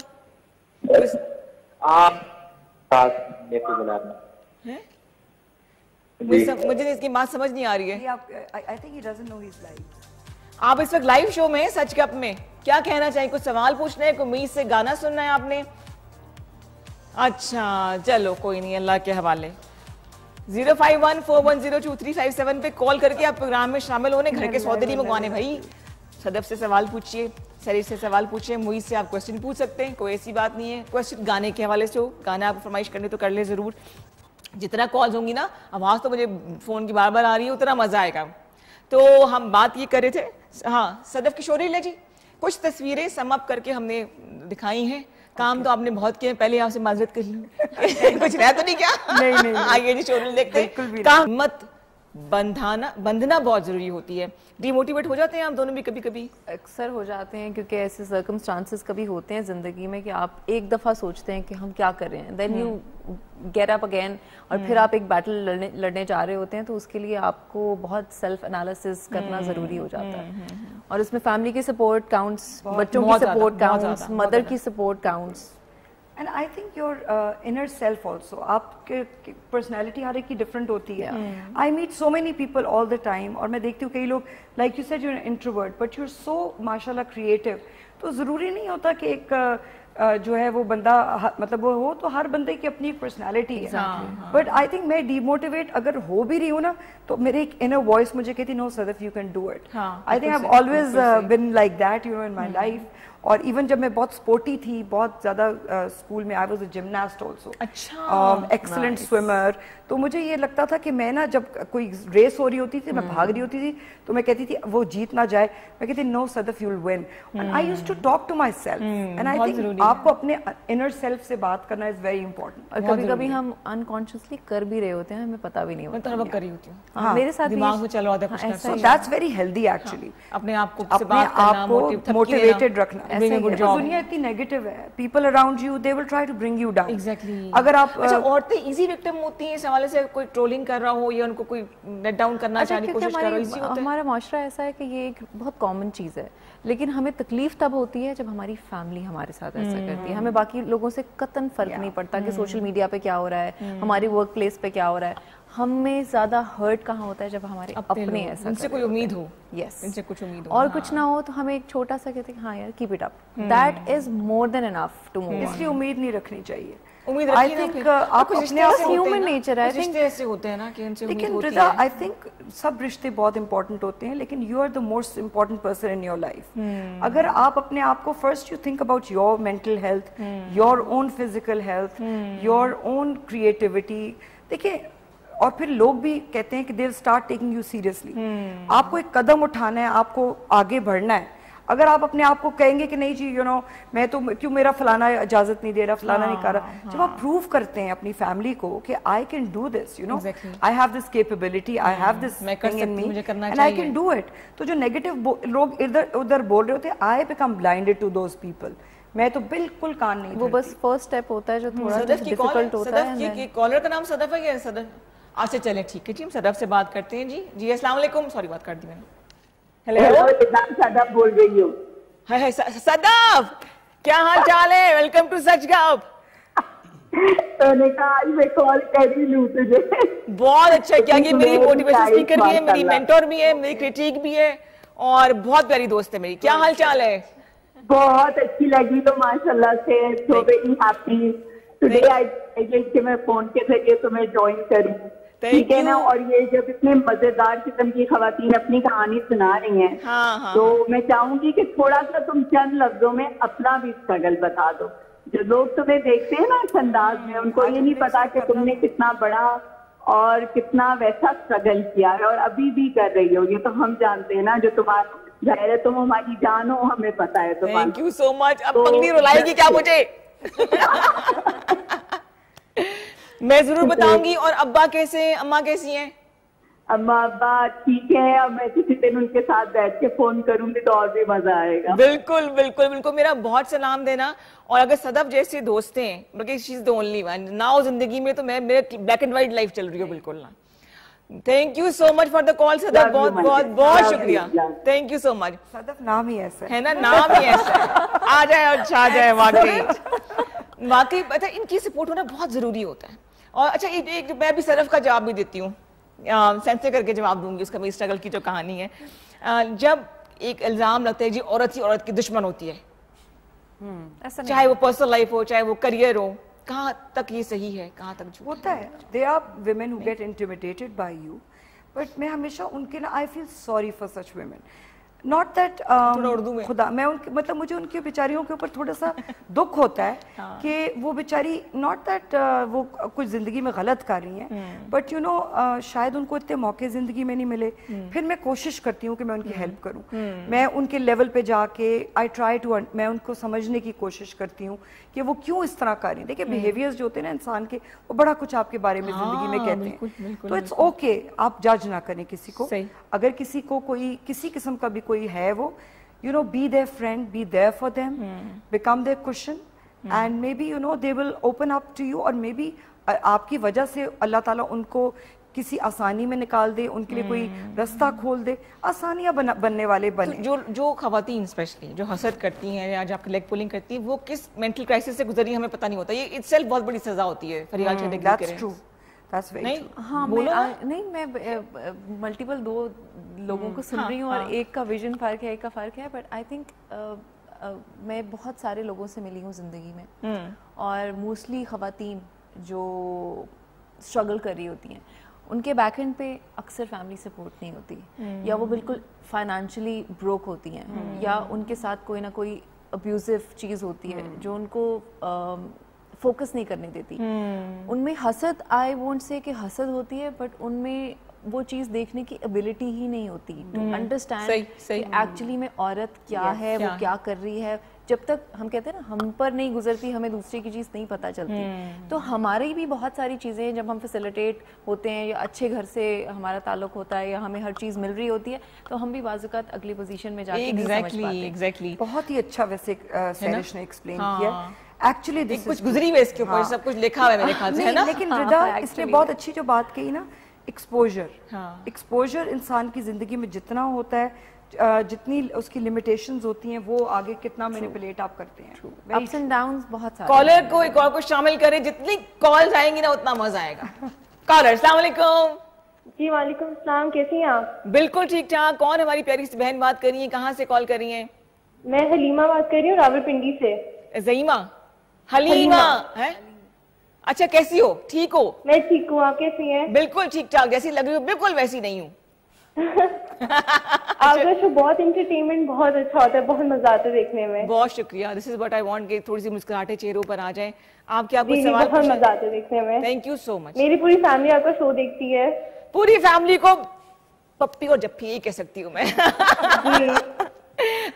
आप है? मुझे इसकी बात समझ नहीं आ रही है। I think he doesn't know he's live. आप इस वक्त लाइव शो में सच कप में क्या कहना चाहिए? कुछ सवाल पूछना है, कोई मीज से गाना सुनना है आपने? अच्छा चलो कोई नहीं, अल्लाह के हवाले। 05141023357 पे कॉल करके आप प्रोग्राम में शामिल होने, घर के सौदे नहीं मंगवाने भाई। सदफ से सवाल पूछिए, सरी से सवाल पूछिए, मुझे से आप क्वेश्चन पूछ सकते हैं, कोई ऐसी बात नहीं है। क्वेश्चन गाने के हवाले से हो, गाना आपको फरमाइश करने तो कर ले जरूर। जितना कॉल्स होंगी ना, आवाज़ तो मुझे फ़ोन की बार बार आ रही है, उतना मज़ा आएगा। तो हम बात ये कर रहे थे, हाँ सदफ किशोरी ले जी, कुछ तस्वीरें सम अप करके हमने दिखाई हैं। काम तो आपने बहुत किए, पहले आपसे माजरत कर लूं कुछ रहा तो नहीं क्या? नहीं आइए जी शोरूम देखते हैं। हिम्मत बंधना बहुत जरूरी होती है। डिमोटिवेट हो जाते हैं आप दोनों भी कभी कभी? अक्सर हो जाते हैं, क्योंकि ऐसे सर्कमस्टांसेस कभी होते हैं ज़िंदगी में कि आप एक दफ़ा सोचते हैं कि हम क्या कर रहे हैं, then you get up again, और फिर आप एक बैटल लड़ने जा रहे होते हैं, तो उसके लिए आपको बहुत सेल्फ एनालिसिस करना ज़रूरी हो जाता है। और इसमें फैमिली की सपोर्ट काउंट्स, बच्चों की सपोर्ट काउंट्स, मदर की support counts, and I think your inner self also. आपके पर्सनैलिटी हर एक की डिफरेंट होती है। I meet so many people all the time, और मैं देखती हूँ कई लोग, like you said you are introvert but you are so माशाल्लाह क्रिएटिव। तो ज़रूरी नहीं होता कि एक जो है वो बंदा मतलब वो हो, तो हर बंदे की अपनी एक पर्सनैलिटी है। बट आई थिंक मैं डिमोटिवेट अगर हो भी रही हूँ ना, तो मेरे एक इनर वॉइस मुझे कहती no Sadaf you can do it. I think I have always been like that you know in my life. और इवन जब मैं बहुत स्पोर्टी थी, बहुत ज़्यादा स्कूल में, I was a gymnast also, excellent swimmer. तो मुझे ये लगता था कि मैं ना, जब कोई रेस हो रही होती थी, मैं भाग रही होती थी, तो मैं कहती थी वो जीत ना जाए, मैं कहती no Sadaf you will win. And I used to talk to myself, and I think आपको अपने इनर सेल्फ से बात करना इज वेरी इंपॉर्टेंट। और कभी कभी हम अनकॉन्शियसली कर भी रहे होते हैं, हमें पता भी नहीं होता। मैं तो कर रही होती हूँ, मेरे साथ दिमाग में चल रहा है, so that's very healthy actually. अपने आप को मोटिवेटेड रखना। दुनिया इतनी नेगेटिव है, people around you they will try to bring you down. Exactly. अगर आप औरतें इजी विक्टिम होती हैं इस हवाले से, कोई ट्रोलिंग कर रहा हो या उनको कोई नेट डाउन करना चाहने की कोशिश कर रहा हो, इजी होता है। हमारा माशरा ऐसा है कि ये एक बहुत कॉमन चीज़ है, लेकिन हमें तकलीफ तब होती है जब हमारी फैमिली हमारे साथ ऐसा करती है। हमें बाकी लोगों से कतन फर्क नहीं पड़ता कि सोशल मीडिया पे क्या हो रहा है, हमारी वर्क प्लेस पे क्या हो रहा है। हमें ज्यादा हर्ट कहाँ होता है जब हमारे अपने ऐसा, उनसे कोई उम्मीद हो, यस, इनसे कुछ उम्मीद हो, और कुछ ना हो, तो हमें एक छोटा सा कहते हैं हाँ यार keep it up, that is more than enough to move. इसलिए उम्मीद नहीं रखनी चाहिए। उम्मीद रखिए ना, फिर आप अपने आप ह्यूमन नेचर है, रिश्ते ऐसे होते हैं ना कि उनसे उम्मीद होती है। लेकिन आई थिंक सब रिश्ते बहुत इंपॉर्टेंट होते हैं, लेकिन you are the most important person in your life. अगर आप अपने आप को first you think about your mental health, your own physical health, your own creativity, देखिए, और फिर लोग भी कहते हैं कि they will start taking you seriously. आपको एक कदम उठाना है, आपको आगे बढ़ना है। अगर आप अपने आप को कहेंगे कि नहीं जी मैं तो क्यों, मेरा फलाना इजाजत नहीं दे रहा, फलाना नहीं कर रहा, जब आप प्रूव करते हैं अपनी फैमिली को कि I can do this, I have this capability, I have this thing in me and I can do it, तो जो नेगेटिव लोग इधर उधर बोल रहे होते हैं, I become blinded to those people. मैं तो बिल्कुल कान नहीं, वो बस फर्स्ट स्टेप होता है जो थोड़ा डिफिकल्ट होता है। कॉलर का नाम सदफ है क्या? सदफ, अच्छा चले ठीक है जी, हम सदफ से बात करते हैं जी। जी अस्सलाम वालेकुम, सॉरी बात कर दी मैंने। हेलो, सदफ बोल रही हूँ। हाय सदफ, क्या हाल चाल है? वेलकम टू सच गप। मैंने कहा आज मैं कॉल कर ही लूं तुझे। बहुत अच्छा किया, कि मेरी मोटिवेशन स्पीकर भी है, मेरी मेंटोर भी है, मेरी क्रिटिक भी है, और बहुत प्यारी दोस्त है मेरी। क्या हाल चाल है? बहुत अच्छी लगी, तो माशाल्लाह से सो वेरी हैप्पी टुडे। आई मैं फोन के जरिए तुम्हें ज्वाइन करूं, ठीक है ना। और ये जब इतने मजेदार किस्म की खवातीन अपनी कहानी सुना रही हैं, तो मैं चाहूंगी कि थोड़ा सा तुम चंद लफ्जों में अपना भी स्ट्रगल बता दो। जो लोग तुम्हें देखते हैं ना इस अंदाज में, उनको ये नहीं पता कि तुमने कितना बड़ा और कितना वैसा स्ट्रगल किया है, और अभी भी कर रही हो। ये तो हम जानते हैं ना, जो तुम्हारा जाहिर है तुम हमारी जान हो, हमें पता है तुम्हारा। Thank you so much. अब पंगनी रुलाएगी क्या मुझे? मैं जरूर बताऊंगी। और अब्बा कैसे हैं, अम्मा कैसी हैं? अम्मा अब्बा ठीक है। अब मैं किसी दिन उनके साथ बैठ के फोन करूंगी तो और भी मजा आएगा। बिल्कुल बिल्कुल बिल्कुल, मेरा बहुत सलाम देना। और अगर सदफ जैसे दोस्त हैं, बल्कि she is the only one now जिंदगी में, तो मैं मेरे ब्लैक एंड व्हाइट लाइफ चल रही है बिल्कुल ना। Thank you so much for the call Sadaf, बहुत बहुत बहुत शुक्रिया, thank you so much. Sadaf नाम ही ऐसा है ना, नाम ही ऐसा है, आ जाए और छा जाए। वाकई पता है, इनकी सपोर्ट होना बहुत जरूरी होता है। और अच्छा, एक मैं भी सदफ का जवाब भी देती हूँ, सेंस करके जवाब दूंगी उसका, मेरी स्ट्रगल की जो कहानी है। जब एक इल्जाम लगता है जी औरत ही औरत की दुश्मन होती है, चाहे वो पर्सनल लाइफ हो, चाहे वो करियर हो, कहाँ तक ये सही है, कहाँ तक झूठ होता है। They are women who get intimidated by you, but मैं हमेशा उनके ना, I feel sorry for such women. Not that खुदा, मैं उनके मतलब मुझे उनकी बेचारियों के ऊपर थोड़ा सा दुख होता है कि वो बेचारी, नॉट दैट वो कुछ जिंदगी में गलत कर रही हैं, बट यू नो शायद उनको इतने मौके जिंदगी में नहीं मिले। फिर मैं कोशिश करती हूँ कि मैं उनकी हेल्प करूँ, मैं उनके लेवल पे जाके आई ट्राई टू, मैं उनको समझने की कोशिश करती हूँ कि वो क्यों इस तरह कर रही हैं। देखिए बिहेवियर्स जो होते हैं ना इंसान के, वो बड़ा कुछ आपके बारे में जिंदगी में कहते हैं, तो इट्स ओके, आप जज ना करें किसी को। अगर किसी को कोई किसी किस्म का भी कोई है, वो you know be their friend, be there for them, become their cushion, and maybe you know they will open up to you, और maybe आपकी वजह से अल्लाह ताला उनको किसी आसानी में निकाल दे, उनके लिए कोई रास्ता खोल दे, आसानियां बनने वाले बने। तो जो खवातीन स्पेशली जो हसद करती हैं या जो आपकी लेग पुलिंग करती हैं, वो किस मेंटल क्राइसिस से गुजरी हमें पता नहीं होता। ये इटसेल्फ बहुत बड़ी सजा होती है। फरियाल That's true. That's very नहीं, true. हाँ, मैं मल्टीपल दो लोगों को सुन रही हूँ और एक का विजन फर्क है, एक का फर्क है, बट आई थिंक मैं बहुत सारे लोगों से मिली हूँ जिंदगी में, और मोस्टली खवातीन जो स्ट्रगल कर रही होती हैं, उनके बैक एंड पे अक्सर फैमिली सपोर्ट नहीं होती, या वो बिल्कुल फाइनेंशियली ब्रोक होती हैं, या उनके साथ कोई ना कोई अब्यूजिव चीज़ होती है जो उनको फोकस नहीं करने देती। उनमें हसद, आई वोंट से कि हसद होती है, बट उनमें वो चीज़ देखने की एबिलिटी ही नहीं होती टू अंडरस्टैंड एक्चुअली में औरत क्या है, वो क्या कर रही है। जब तक हम कहते हैं ना हम पर नहीं गुजरती, हमें दूसरे की चीज़ नहीं पता चलती। तो हमारी भी बहुत सारी चीज़ें हैं, जब हम फैसिलिटेट होते हैं या अच्छे घर से हमारा ताल्लुक होता है या हमें हर चीज़ मिल रही होती है, तो हम भी बाज़-औक़ात अगली पोजीशन में जाके नहीं समझ पाते। एग्जैक्टली बहुत ही अच्छा वैसे सैरिश ने एक्सप्लेन किया। एक्चुअली कुछ गुजरी हुई इसके ऊपर, सब कुछ लिखा हुआ है मेरे ख्याल से, है ना? लेकिन रिदा इसने बहुत अच्छी जो बात कही ना, एक्सपोजर इंसान की जिंदगी में जितना होता है, जितनी उसकी लिमिटेशंस होती हैं, वो आगे कितना मैनिपुलेट आप करते हैं। अप्स एंड डाउन्स बहुत सारे। कॉलर को एक और को शामिल करें, जितनी कॉल्स आएंगी ना उतना मजा आएगा। कॉलर, अस्सलाम वालेकुम। जी वालेकुम सलाम, कैसी हैं आप? बिल्कुल ठीक ठाक। कौन हमारी प्यारी सी बहन बात कर रही है, कहाँ से कॉल कर रही हैं? मैं हलीमा बात कर रही हूँ, रावलपिंडी से। ज़ईमा, हलीमा है? अच्छा, कैसी हो? ठीक हो? मैं ठीक हूँ, आप कैसी हैं? बिल्कुल ठीक ठाक, जैसी लग रही हो बिल्कुल वैसी नहीं हूँ। आपका शो बहुत एंटरटेनमेंट, बहुत अच्छा होता है, बहुत मजा आता है देखने में। बहुत शुक्रिया। This is what I want कि थोड़ी सी मुस्कुराहटे चेहरों पर आ जाए। आप क्या कुछ सवाल? बहुत मजा आता है देखने में। Thank you so much. मेरी पूरी फैमिली आपका शो देखती है। पूरी फैमिली को पप्पी और जप्पी यही कह सकती हूँ मैं।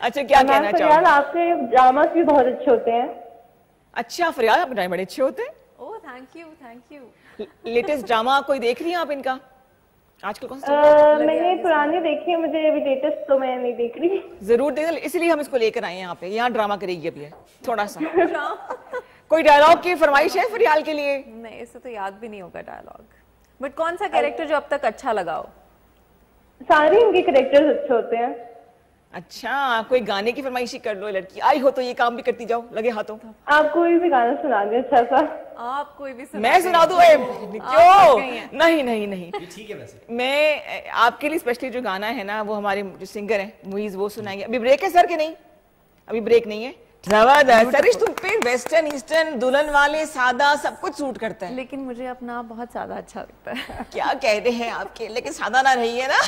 अच्छा, क्या कहना चाहोगे? आपके ड्रामास भी बहुत अच्छे होते हैं। अच्छा, फरियाद आपके ड्रामे बड़े अच्छे होते हैं। Oh thank you, thank you. Latest drama कोई देख रही हैं आप इनका आजकल? कौन सा? मैंने पुराने देखे, मुझे अभी लेटेस्ट तो मैं नहीं देख रही। जरूर देख, इसलिए हम इसको लेकर आए हैं यहाँ पे। यहाँ ड्रामा करेगी अभी थोड़ा सा। कोई डायलॉग की फरमाइश है फरियाल के लिए? नहीं, इसे तो याद भी नहीं होगा डायलॉग, बट कौन सा कैरेक्टर जो अब तक अच्छा लगा हो? सारे इनके कैरेक्टर्स अच्छे होते हैं। अच्छा, कोई गाने की फरमाइशी कर लो, लड़की आई हो तो ये काम भी करती जाओ लगे हाथों। आप कोई भी गाना सुना दे अच्छा सा। आप कोई भी मैं सुना दूं? क्यों? नहीं नहीं नहीं, ठीक है। वैसे मैं आपके लिए स्पेशली जो गाना है ना, वो हमारे जो सिंगर है मुइज वो सुनाएंगे। अभी ब्रेक है सर के? नहीं, अभी ब्रेक नहीं है। सरिश, तुम पे वेस्टर्न ईस्टर्न दुल्हन वाले सादा सब कुछ सूट करता है, लेकिन मुझे अपना बहुत सादा अच्छा लगता है। क्या कहते हैं आपके, लेकिन सादा ना रही है ना।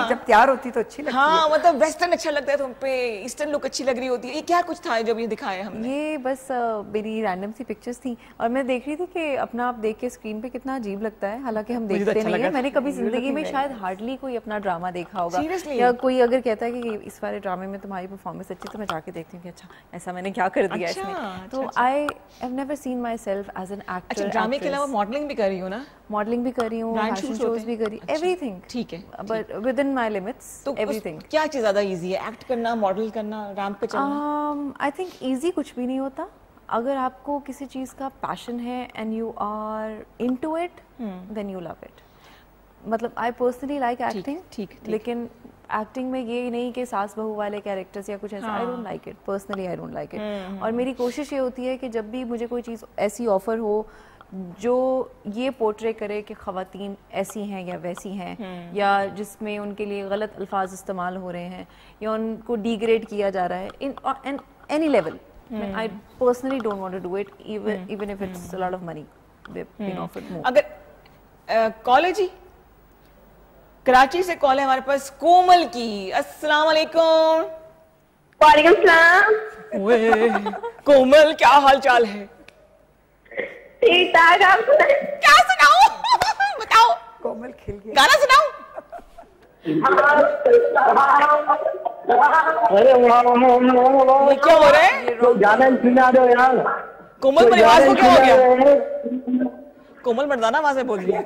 जब तैयार होती तो अच्छी लगती है। हाँ, मतलब वेस्टर्न अच्छा लगता है तुम पे, ईस्टर्न लुक अच्छी लग रही होती है। ये क्या कुछ था जब ये दिखाया हमने? ये बस मेरी रैंडम सी पिक्चर्स थी और मैं देख रही थी कि अपना आप देख के स्क्रीन पे कितना अजीब लगता है, हालांकि हम देखते नहीं है। मैंने कभी जिंदगी में शायद हार्डली कोई अपना ड्रामा देखा होगा, या कोई अगर कहता है कि इस वाले ड्रामे में तुम्हारी परफॉर्मेंस अच्छी, तो मैं जाके देखती हूँ कि अच्छा ऐसा मैंने क्या कर दिया इसमें। तो I have never seen myself as an actor. अच्छा, ड्रामे के अलावा मॉडलिंग भी कर रही हो ना? मॉडलिंग भी कर रही हूँ, फैशन शोज भी करी, एवरीथिंग। ठीक है, but with in my limits, everything. क्या चीज ज्यादा इजी है, एक्ट करना, मॉडल करना, रैंप पे चलना? आई थिंक इजी कुछ भी नहीं होता। अगर आपको किसी चीज का पैशन है and you are into it, then you love it. मतलब आई पर्सनली लाइक एक्टिंग, ठीक, लेकिन एक्टिंग में ये नहीं कि सास बहू वाले कैरेक्टर्स या कुछ ऐसा, I don't like it personally, I don't like it. और मेरी कोशिश ये होती है कि जब भी मुझे कोई चीज़ ऐसी ऑफर हो जो ये पोर्ट्रे करे कि ख़वातीन ऐसी हैं या वैसी हैं, या जिसमें उनके लिए गलत अल्फाज इस्तेमाल हो रहे हैं या उनको डिग्रेड किया जा रहा है in any level, I personally don't want to do it, even if it's a lot of money. They're being offered more. अगर कॉलेज ही कराची से कॉल है हमारे पास कोमल की। अस्सलाम वालेकुम। वालेकुम सलाम। कोमल क्या हाल चाल है? ठीक ठाक। आप क्या सुनाऊं? बताओ। कोमल खिल गया। गाना सुनाऊं? अरे ये क्या हो रहा है? गाना सुना दो यार। कोमल परिवार को क्या हो गया? कोमल मर्दाना आवाज में बोल रही है।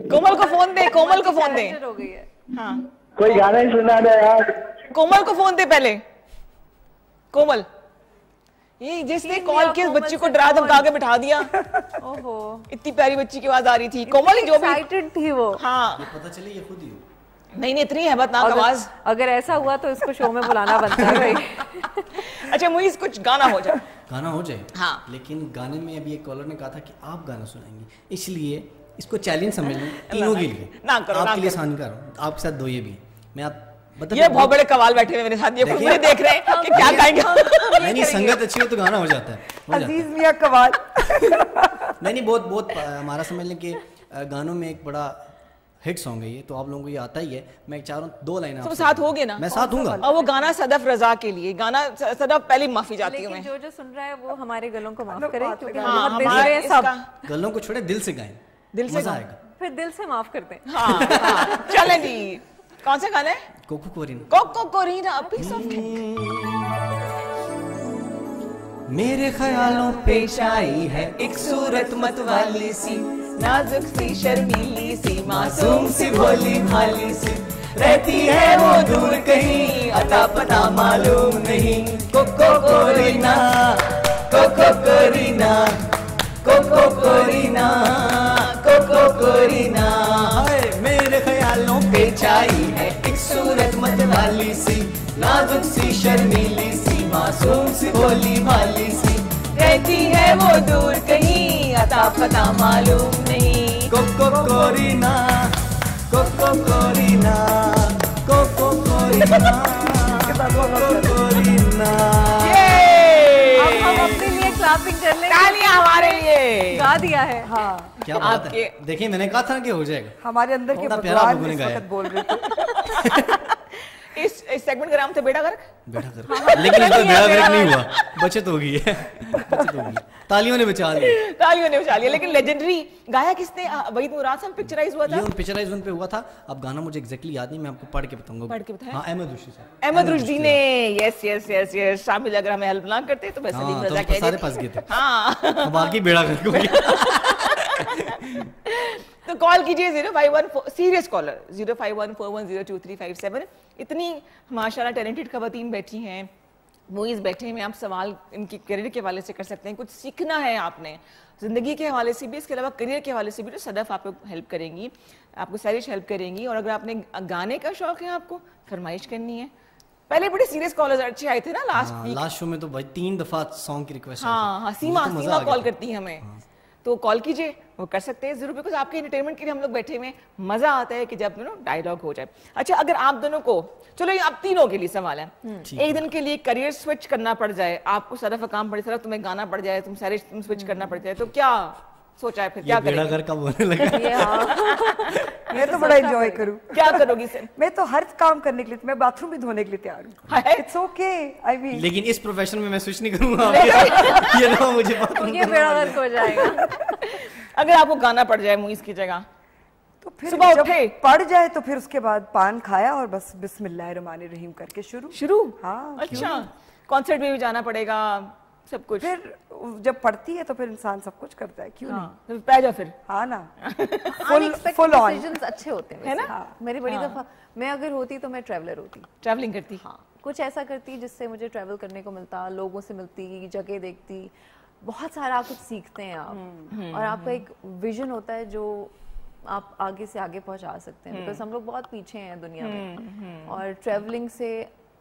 कोमल को फोन दे, कोमल को फोन दे। हो गई है। हाँ, कोई गाना ही सुना दो यार। कोमल को फोन दे पहले। कोमल, ये जिसने कॉल किया बच्ची को डरा धमका के बिठा दिया। ओहो, इतनी प्यारी बच्ची की आवाज आ रही थी। कोमल जो भी एक्साइटेड थी वो। हाँ, पता चले ये खुद ही हो। नहीं इतनी हैबतनाक आवाज। अगर ऐसा हुआ तो इसको शो में बुलाना बनता है भाई। अच्छा मुझे कुछ गाना हो जाए। गाना हो जाए। हाँ। लेकिन गाने में अभी एक कॉलर ने कहा था कि आप गाना सुनाएंगे, इसलिए इसको चैलेंज समझ लें तीनों के लिए। ना करो, आपके लिए आसान कर रहा हूँ, आपके साथ दो ये भी। मैं आप ये बहुत बड़े कवाल बैठे हुए मेरे साथ, ये मुझे देख रहे हैं कि क्या गाएंगे। नहीं संगत अच्छी हो तो गाना हो जाता है। अजीज मियां कवाल। नहीं बहुत हमारा समझ लें कि गानों में एक बड़ा हिट सॉन्ग है ये, तो आप लोगों को ये आता ही है। मैं चाह रहा हूँ 2 लाइन सब साथ होगे ना? मैं साथ दूंगा। और वो गाना सदफ रजा के लिए गाना, सदफ पहले माफी चाहती हूँ मैं। जो सुन रहा है वो हमारे गलों को माफ करे, क्योंकि हाँ, बहुत दिल से सब गलों को छोड़े, दिल से गाएं, दिल से मजा आएगा। फिर दिल से माफ करते हैं। हाँ, चलें जी। कौन सा गाना है? कोको कोरिना। कोको कोरिना, पीस ऑफ मेरे ख्यालों पेश आई है एक सूरत मत वाली सी, नाजुक सी शर्मीली सी, मासूम सी भोली भाली सी, रहती है वो दूर कहीं, अता पता मालूम नहीं। कोको कोरिना, कोको कोरिना, कोको कोरिना, कोको कोरिना। मेरे ख्यालों पे छाई है एक सूरत मत वाली सी, नाजुक सी शर्मीली सी, मासूम सी भोली भाली सी, रहती है वो दूर कहीं, अता पता मालूम नहीं। कोको कोरिना, कोको कोरिना, कोको कोरिना, कोको कोरिना। अब हम अपने लिए क्लैपिंग कर लेंगे। तालियां हमारे लिए। गा दिया है। हाँ, क्या बात है। देखिए मैंने कहा था कि हो जाएगा। हमारे अंदर के भगवान इस वक्त बोल रहे थे। इस सेगमेंट का नाम था बेड़ा गर्क। बेड़ा गर्क, लेकिन इसका बेड़ा गर्क नहीं हुआ, बचत हो गई है, बचत हो गई। तालियों ने बचा लिया, तालियों ने बचा लिया। लेकिन लेजेंडरी गाया किसने? वहीद मुराद साहब पिक्चराइज हुआ था। ये पिक्चराइज वन पे हुआ था। अब गाना मुझे एग्जैक्टली याद नहीं, मैं आपको पढ़ के बताऊंगा। पढ़ के बताएं। हाँ, अहमद रुश्दी साहब। अहमद रुश्दी ने, यस यस यस यस। शामिल अगर हमें हेल्प ना करते तो मैं सलीम रजा कह देती। सारे फंस गए थे। हाँ, बाकी बेड़ा गर्क हो गया। तो कॉल कीजिए 051 सीरियस कॉलर 0514102357। इतनी माशाल्लाह टैलेंटेड खवातीन बैठी हैं, मूवीज बैठे हैं। आप सवाल इनके करियर के हवाले से कर सकते हैं, कुछ सीखना है आपने जिंदगी के हवाले से भी, इसके अलावा करियर के हवाले से भी। तो सदफ आपको हेल्प करेंगी, आपको सारिश हेल्प करेंगी। और अगर आपने गाने का शौक है, आपको फरमाइश करनी है। पहले बड़े सीरियस कॉलर्स अच्छे आए थे ना लास्ट शो में, तो भाई 3 दफा सॉन्ग की रिक्वेस्ट। हाँ, सीमा कॉल करती है हमें। तो कॉल कीजिए, वो कर सकते हैं जरूर, बिकॉज आपके एंटरटेनमेंट के लिए हम लोग बैठे हुए। मजा आता है कि जब डायलॉग हो जाए। अच्छा, अगर आप दोनों को, चलो ये आप तीनों के लिए सवाल है, एक दिन के लिए करियर स्विच करना पड़ जाए, आपको सरफ काम पड़े, सरफ तुम्हें गाना पड़ जाए, तुम सारे स्विच करना पड़ जाए, तो क्या सोचा है फिर? क्या करेंगे? बेड़ा गर्क होने लगा। मैं तो बड़ा एंजॉय करूं। क्या करोगी सर? मैं तो हर काम करने के लिए, मैं बाथरूम भी धोने के लिए तैयार हूँ। It's okay, I mean. लेकिन इस प्रोफेशन में मैं स्विच नहीं करूंगा। ये ना मुझे बाथरूम, ये बेड़ा गर्क हो जाएगा। अगर आपको गाना पड़ जाए मूवीज की जगह, तो फिर सुबह जब उठे पड़ जाए तो फिर उसके बाद पान खाया और बस बिस्मिल्लाहिर्रहमानिर्रहीम करके शुरू। हाँ, अच्छा, कॉन्सर्ट में भी जाना पड़ेगा, सब कुछ। फिर जब पढ़ती है तो फिर इंसान सब कुछ करता है, क्यों नहीं? पै जाओ फिर। हाँ ना। फुल ऑन डिसीजंस अच्छे होते हैं, है ना? हाँ। मेरी बड़ी दफा मैं अगर होती तो मैं ट्रैवलर होती, ट्रैवलिंग करती। हाँ, कुछ ऐसा करती जिससे मुझे ट्रैवल करने को मिलता, लोगों से मिलती, जगह देखती, बहुत सारा कुछ सीखते हैं आप, और आपका एक विजन होता है जो आप आगे से आगे पहुंचा सकते हैं, बिकॉज हम लोग बहुत पीछे हैं दुनिया में। और ट्रैवलिंग से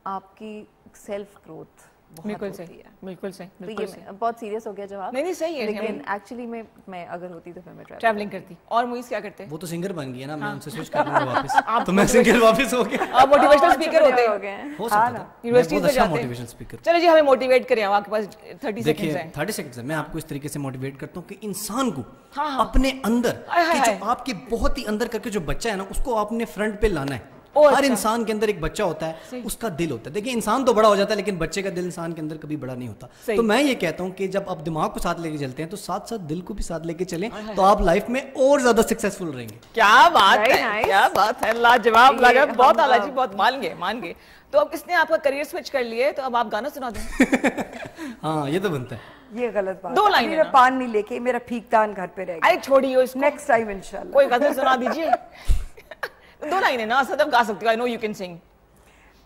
आपकी सेल्फ ग्रोथ बिल्कुल सही, बिल्कुल सही, बिल्कुल सही। बहुत सीरियस हो गया जवाब। नहीं सही है, लेकिन एक्चुअली मैं अगर होती तो फिर मैं ट्रैवलिंग करती। और मुइज क्या करते? वो तो सिंगर बन गई है ना, मैं उनसे स्विच कर लूंगा वापस। तो मैं सिंगर वापस हो गया। आप मोटिवेशनल स्पीकर हो गए, हो सकता है यूनिवर्सिटी में जाते हैं मोटिवेशनल स्पीकर। चलो जी, हमें मोटिवेट करें, आपके पास 30 सेकंड्स हैं। 30 सेकंड्स है, मैं आपको इस तरीके से मोटिवेट करता हूँ कि इंसान को अपने अंदर जो आपके बहुत ही अंदर करके जो बच्चा है ना, उसको आपने फ्रंट पे लाना है। हर इंसान के अंदर एक बच्चा होता है, उसका दिल होता है। देखिए इंसान तो बड़ा हो जाता है, लेकिन बच्चे का दिल इंसान के अंदर कभी बड़ा नहीं होता। तो मैं ये कहता हूँ कि जब आप दिमाग को साथ लेके चलते हैं तो साथ साथ दिल को भी साथ लेके चलें, तो आप लाइफ में और ज्यादा सक्सेसफुल रहेंगे। क्या बात है, क्या बात है, लाजवाब, लाजवाब, बहुत आला जी, बहुत मान गए। तो अब इसने आपका करियर स्विच कर लिए, तो अब आप गाना सुना दें। हाँ, ये तो बनता है। ये गलत बात। 2 लाइन मैं पान नहीं लेके, मेरा फीकदान घर पे रहेगा। अरे छोड़िए इसको, नेक्स्ट टाइम इंशाल्लाह कोई गजल सुना दीजिए। 2 लाइन है ना, सदफ गा सकती हो, I know you can sing.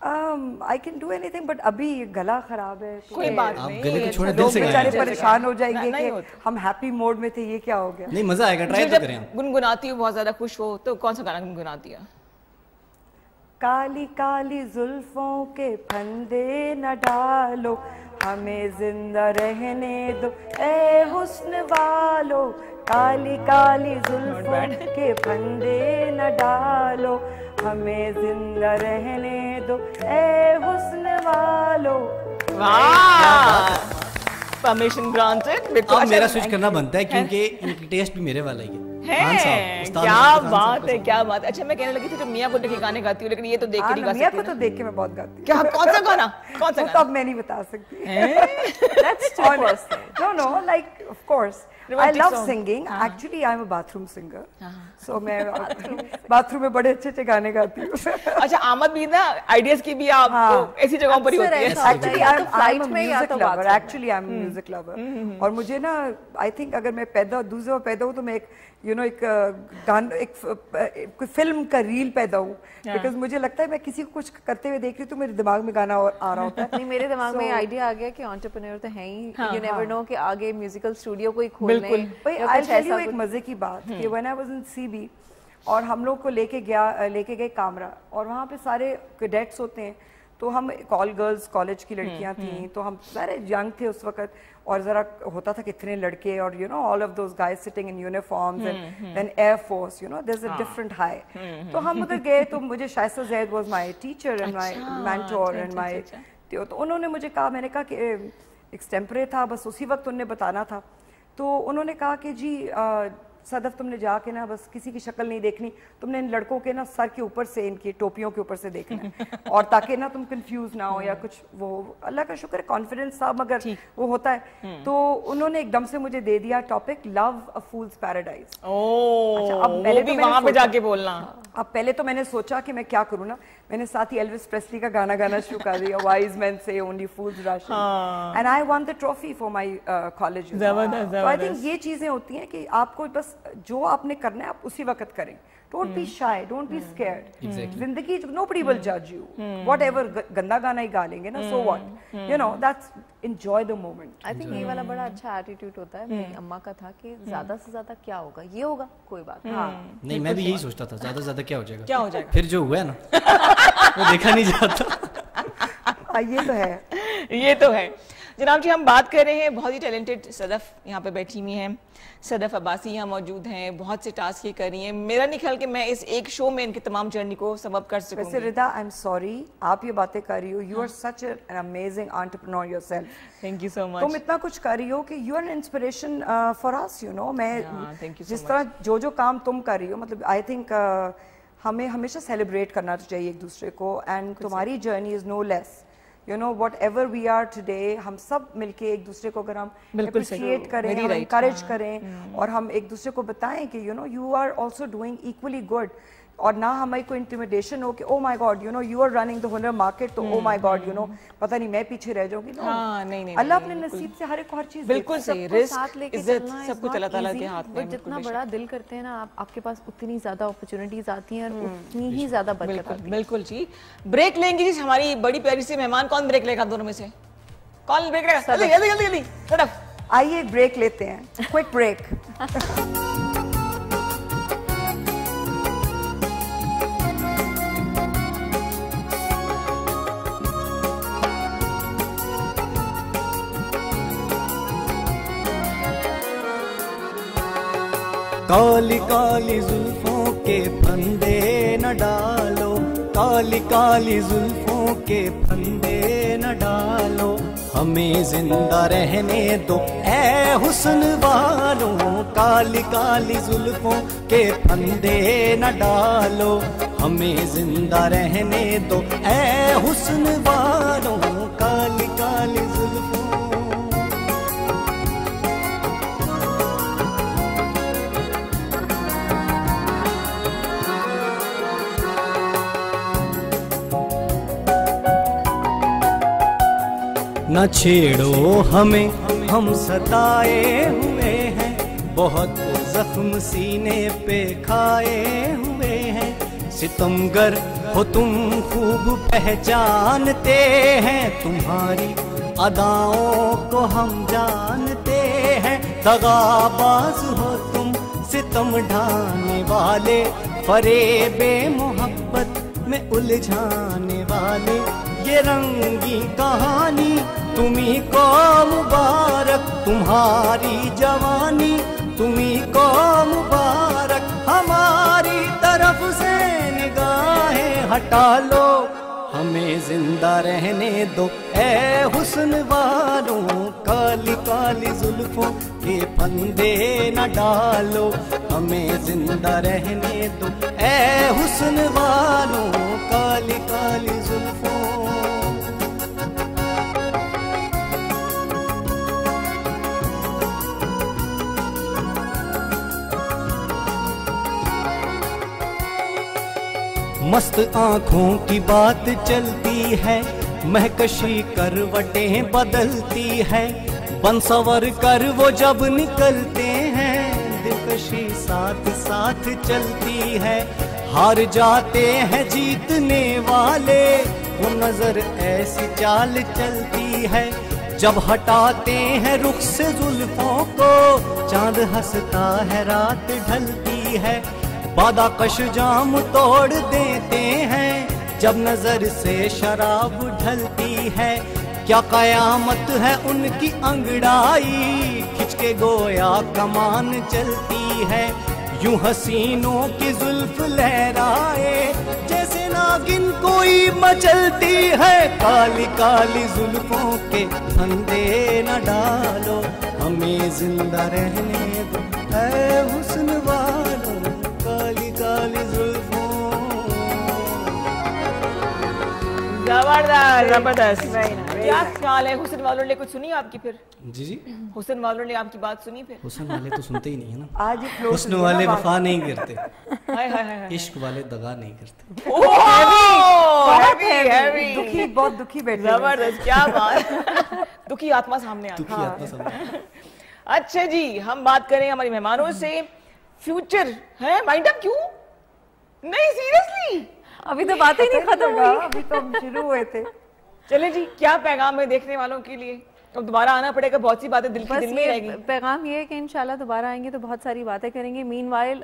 I can do anything, but अभी गला खराब है। कोई बात नहीं, आप गले को छोड़े, दिल से गाएं। बेचारे परेशान हो जाएंगे कि हम हैप्पी मोड में थे, ये क्या हो गया। नहीं, मजा आएगा, ट्राई तो करें आप। गुनगुनाती हो, बहुत ज्यादा खुश हो, तो कौन सा गाना गुनगुनाती है? काली काली जुल्फों के फंदे न डालो, हमें जिंदा रहने दो ए हुस्न वालो। काली काली जुल्फों के फंदे न डालो, हमें जिंदा रहने दो ए हुस्न वालो। वाह, परमिशन ग्रांटेड। अब मेरा स्विच करना बनता है, क्योंकि इनकी टेस्ट भी मेरे वाला ही है। क्या बात है, क्या बात। अच्छा, मैं कहने लगी थी, तो मियां को देख के गाने गाती हूँ, लेकिन ये तो देख के नहीं गा सकती। मियां को तो देख के मैं बहुत गाती हूँ। क्या, कौन सा गाना? कौन सा गाना? अब मैं नहीं बता सकती। That's too personal. No, like of course. I love singing. Actually, I'm a bathroom singer. So मैं बाथरूम में बड़े अच्छे गाने गाती हूँ। अच्छा, आमद भी ना आइडियाज की भी आप ऐसी जगहों पर ही होती है। Actually, I'm a music lover. Actually, I'm a music lover. और मुझे ना, I think अगर मैं दूसरी बार पैदा हूँ तो मैं एक फिल्म का रील पैदा हूँ, बिकॉज मुझे लगता है मैं किसी को कुछ करते हुए देख रही हूँ तो मेरे दिमाग में गाना आ रहा होता है। नहीं, मेरे दिमाग में आइडिया आ गया कि एंटरप्रेन्योर तो है ही, यू नेवर नो कि आगे म्यूजिकल स्टूडियो कोई खोलने। एक मजे की बात कि when I was in CB और हम लोग को लेके गए कामरा, और वहाँ पे सारे कैडेट्स होते हैं, तो हम ऑल गर्ल्स कॉलेज की लड़कियां थी, तो हम सारे यंग थे उस वक्त, और जरा होता था कितने लड़के, और you know all of those guys sitting in uniforms and then air force, you know there is a different high. तो हम उधर गए, तो मुझे Shaista Zaid was my teacher and my mentor and my, तो उन्होंने मुझे कहा, मैंने कहा कि एक्सटेम्परे था, बस उसी वक्त उन्हें बताना था, तो उन्होंने कहा कि जी सदफ, तुमने जाके ना बस किसी की शक्ल नहीं देखनी, तुमने इन लड़कों के ना सर के ऊपर से, इनकी टोपियों के ऊपर से देखना है, और ताकि ना तुम कंफ्यूज ना हो या कुछ। वो अल्लाह का शुक्र है, कॉन्फिडेंस था, मगर वो होता है। तो उन्होंने एकदम से मुझे दे दिया टॉपिक, लव अ फूल्स पैराडाइज। अच्छा, अब पहले तो वहां पे जाके बोलना। अब पहले तो मैंने सोचा कि मैं क्या करूँ ना, मैंने साथ ही एल्विस प्रेस्ली का गाना गाना शुरू कर दिया, वाइज मैन से only fools rush, and I won the trophy for my college. तो आई थिंक ये चीजें होती हैं कि आपको बस जो आपने करना है आप उसी वक्त करें। Don't be shy, don't be scared. जिंदगी, nobody will judge you. Whatever, गंदा गाना ही गा लेंगे ना, so what? You know, that's enjoy the moment. I think ये वाला बड़ा अच्छा एटीट्यूड होता है। मेरी अम्मा का था कि ज्यादा से ज्यादा क्या होगा, ये होगा, कोई बात नहीं। नहीं, मैं भी यही सोचता था, ज्यादा से ज्यादा क्या हो जाएगा, क्या हो जाएगा, फिर जो हुआ है ना वो देखा नहीं जाता। ये तो है, ये तो है। जनाब जी, हम बात कर रहे हैं, बहुत ही टैलेंटेड सदफ यहाँ पे बैठी हुई हैं, सदफ अब्बासी यहाँ मौजूद हैं, बहुत से टास्क ये कर रही हैं। मेरा नहीं ख्याल कि मैं इस एक शो में इनकी तमाम जर्नी को समअप कर सकूंगी। वैसे रिदा, आई एम सॉरी, आप ये बातें कर रही हो, you are such an amazing entrepreneur yourself. Thank you so much. तुम इतना कुछ कर रही हो कि you are an inspiration for us, you know. मैं जिस तरह जो काम तुम कर रही हो, मतलब आई थिंक हमें हमेशा सेलिब्रेट करना चाहिए एक दूसरे को, एंड तुम्हारी journey is no less. You know, whatever we are today, हम सब मिलके एक दूसरे को अगर हम appreciate करें, हम encourage करें, और हम एक दूसरे को बताएं कि you know you are also doing equally good, और ना हमें कोई इंटिमिडेशन हो कि oh my god, you know you are running the Hunar market, तो oh my god, you know पता नहीं मैं पीछे रह जाऊंगी। नहीं, अल्लाह अपने नसीब से हर एक हर चीज बिल्कुल सही, रिस्क, इज्जत सब कुछ अल्लाह ताला के हाथ में। जितना बड़ा दिल करते हैं ना आप, आपके पास उतनी ज्यादा अपॉर्चुनिटीज आती हैं और उतनी ही ज्यादा बरकत आती है। बिल्कुल जी। ब्रेक लेंगे जी, हमारी बड़ी प्यारी सी मेहमान। कौन ब्रेक लेगा दोनों में से? कौन ब्रेक लेगा? जल्दी सदफ आइए एक ब्रेक लेते हैं, क्विक ब्रेक। काली काली जुल्फों के फंदे न डालो, काली काली जुल्फों के फंदे न डालो, हमें जिंदा रहने दो ऐ हुस्न वालों, काली काली जुल्फों के फंदे न डालो, हमें जिंदा रहने दो ऐ हुस्न वालों, काली काली जुल्फों। न छेड़ो हमें, हम सताए हुए हैं, बहुत जख्म सीने पे खाए हुए हैं, सितमगर हो तुम खूब पहचानते हैं, तुम्हारी अदाओं को हम जानते हैं, दगाबाज हो तुम सितम ढाने वाले, फरेबे मोहब्बत में उलझाने वाले, ये रंगी कहानी तुम्ही को मुबारक, तुम्हारी जवानी तुम्ही को मुबारक, हमारी तरफ से निगाहें हटा लो, हमें जिंदा रहने दो ऐ हुस्न वालों, काली काली जुल्फों के फंदे न डालो, हमें जिंदा रहने दो ऐ हुस्न वालों, काली काली जुल्फों। मस्त आँखों की बात चलती है, महकशी करवटें बदलती है, बंसवर कर वो जब निकलते हैं, दिलकशी साथ साथ चलती है, हार जाते हैं जीतने वाले, वो नजर ऐसी चाल चलती है, जब हटाते हैं रुख से जुल्फों को, चांद हंसता है रात ढलती है, बादा कश जाम तोड़ देते हैं, जब नजर से शराब ढलती है, क्या कयामत है उनकी अंगड़ाई, खिंच के गोया कमान चलती है, यूं हसीनों की जुल्फ लहराए, जैसे नागिन कोई मचलती है, काली काली जुल्फों के फंदे न डालो, हमें जिंदा रहने दो ऐ हुस्न वालों, काली काली जुल्फों। जबरदस्त जबरदस्त। क्या ख्याल है, हुस्न वालों ने कुछ सुनी आपकी फिर? जी जी, हुस्न वालों ने आपकी बात सुनी फिर? हुस्न वाले तो सुनते ही नहीं है ना, आज हुस्न वाले वफा नहीं करते, हाय हाय हाय, इश्क वाले दगा नहीं करते। दुखी, बहुत दुखी बैठे। जबरदस्त, क्या बात, दुखी आत्मा सामने आ दुखी आत्मा सामने। अच्छा जी, हम बात करें हमारे मेहमानों से, फ्यूचर है माइंड अप क्यों? नहीं सीरियसली, अभी तो बातें नहीं खत्म हुई, अभी तो हम शुरू हुए थे। चले जी, क्या पैगाम है देखने वालों के लिए? अब दोबारा आना पड़ेगा, बहुत सी बातें दिल में रहेगी। पैगाम ये है कि इंशाल्लाह दोबारा आएंगे तो बहुत सारी बातें करेंगे। मीनवाइल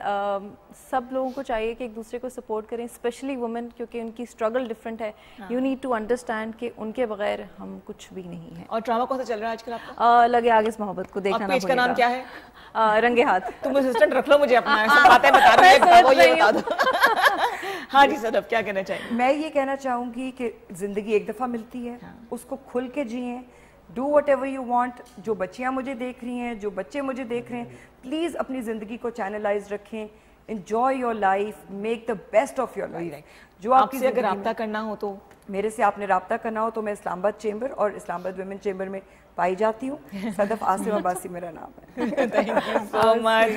सब लोगों को चाहिए कि एक दूसरे को सपोर्ट करें, स्पेशली वुमेन, क्योंकि उनकी स्ट्रगल डिफरेंट है। यू नीड टू अंडरस्टैंड कि उनके बगैर हम कुछ भी नहीं है। और ड्रामा कौन सा चल रहा है आजकल आपका? लगे आगे इस मोहब्बत को देखना। पेज का नाम क्या है? रंगे हाथ। तुम असिस्टेंट रख लो मुझे अपना, ऐसा बातें बता रही है, वो ये बता दो। हाँ जी सदफ, क्या कहना चाहिए? मैं ये कहना चाहूंगी कि जिंदगी एक दफा मिलती है, उसको खुल के जिए, do what ever you want. जो बच्चियाँ मुझे देख रही हैं, जो बच्चे मुझे देख रहे हैं, प्लीज़ अपनी ज़िंदगी को चैनलाइज रखें, enjoy your life, make the best of your life। जो आपसे अगर रब्ता करना हो तो मेरे से आपने रब्ता करना हो तो मैं इस्लामाबाद चेंबर और इस्लामाबाद वुमेन चेंबर में पाई जाती हूँ। सदफ आसिम अब्बासी मेरा नाम है। Thank you so much,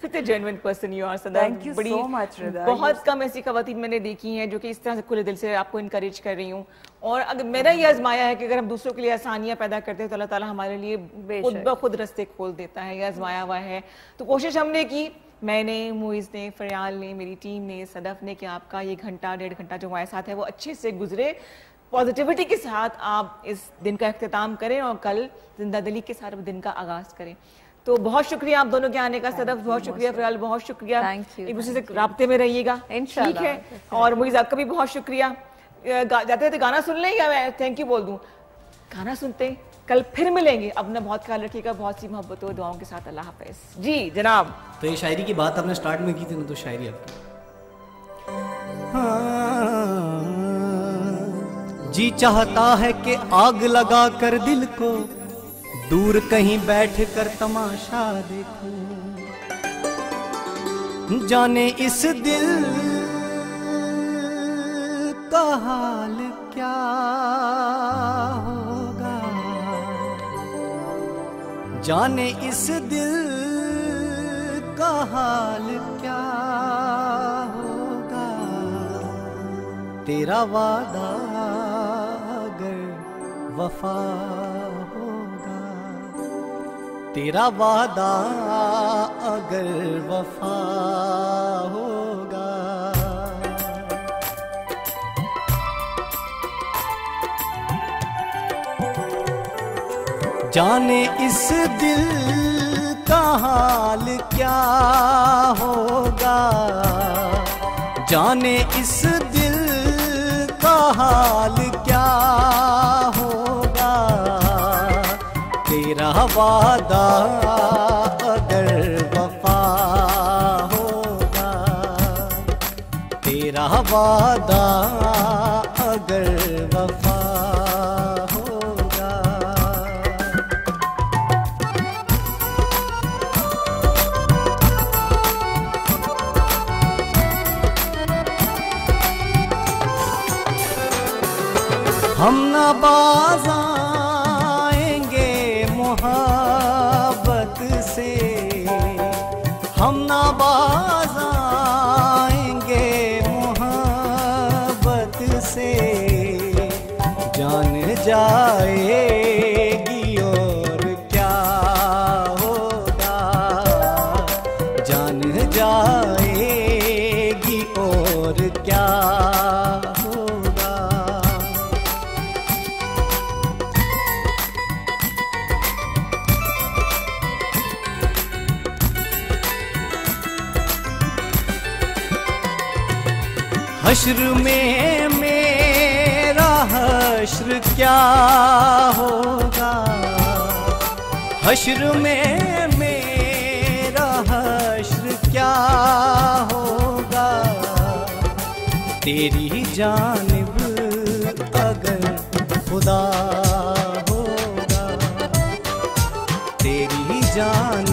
such a genuine person you are Sadaf. Thank you so much Rida. बहुत कम ऐसी खवातीन मैंने देखी हैं जो कि इस तरह से खुले दिल से आपको इनकरेज कर रही हूँ। और अगर मेरा ये आजमाया है कि अगर हम दूसरों के लिए आसानियाँ पैदा करते हैं तो अल्लाह ताला हमारे लिए खुद ब खुद रास्ते खोल देता है, ये आजमाया हुआ है। तो कोशिश हमने की, मैंने, मुइज़ ने, फरियाल ने, मेरी टीम ने, सदफ ने, कि आपका ये घंटा 1.5 घंटा जो हमारे साथ है वो अच्छे से गुजरे, पॉजिटिविटी के साथ आप इस दिन का इख्तिताम करें और कल जिंदा दिली के साथ दिन का आगाज करें। तो बहुत शुक्रिया आप दोनों के आने का। सदफ बहुत शुक्रिया, फरियाल बहुत शुक्रिया, एक दूसरे से राब्ते में रहिएगा, ठीक है। और मुइज़ आपका भी बहुत शुक्रिया। जाते जाते गाना सुन लें या मैं थैंक यू बोल दूं? गाना सुनते कल फिर मिलेंगे अपना बहुत ख्याल रखिएगा, बहुत सी मोहब्बतों दुआओं के साथ। अल्लाह हाफिज जी जनाब। तो ये शायरी की बात आपने स्टार्ट में की थी ना, तो शायरी आपकी जी चाहता है कि आग लगा कर दिल को दूर कहीं बैठ कर तमाशा देखूं, जाने इस दिल का हाल क्या होगा, जाने इस दिल का हाल क्या होगा, तेरा वादा अगर वफा होगा, तेरा वादा अगर वफा होगा। जाने इस दिल का हाल क्या होगा, जाने इस दिल का हाल क्या होगा, तेरा वादा अगर वफा होगा, तेरा वादा अगर वफा होगा। हम ना बाज आएंगे मोहब्बत से, हम ना बाज आएंगे मोहब्बत से, जान जाएगी और क्या होगा, जान जाएगी और क्या होगा। हश्र में मेरा हश्र क्या होगा, हश्र में मेरा हश्र क्या होगा, तेरी जानिब अगर खुदा होगा, तेरी जान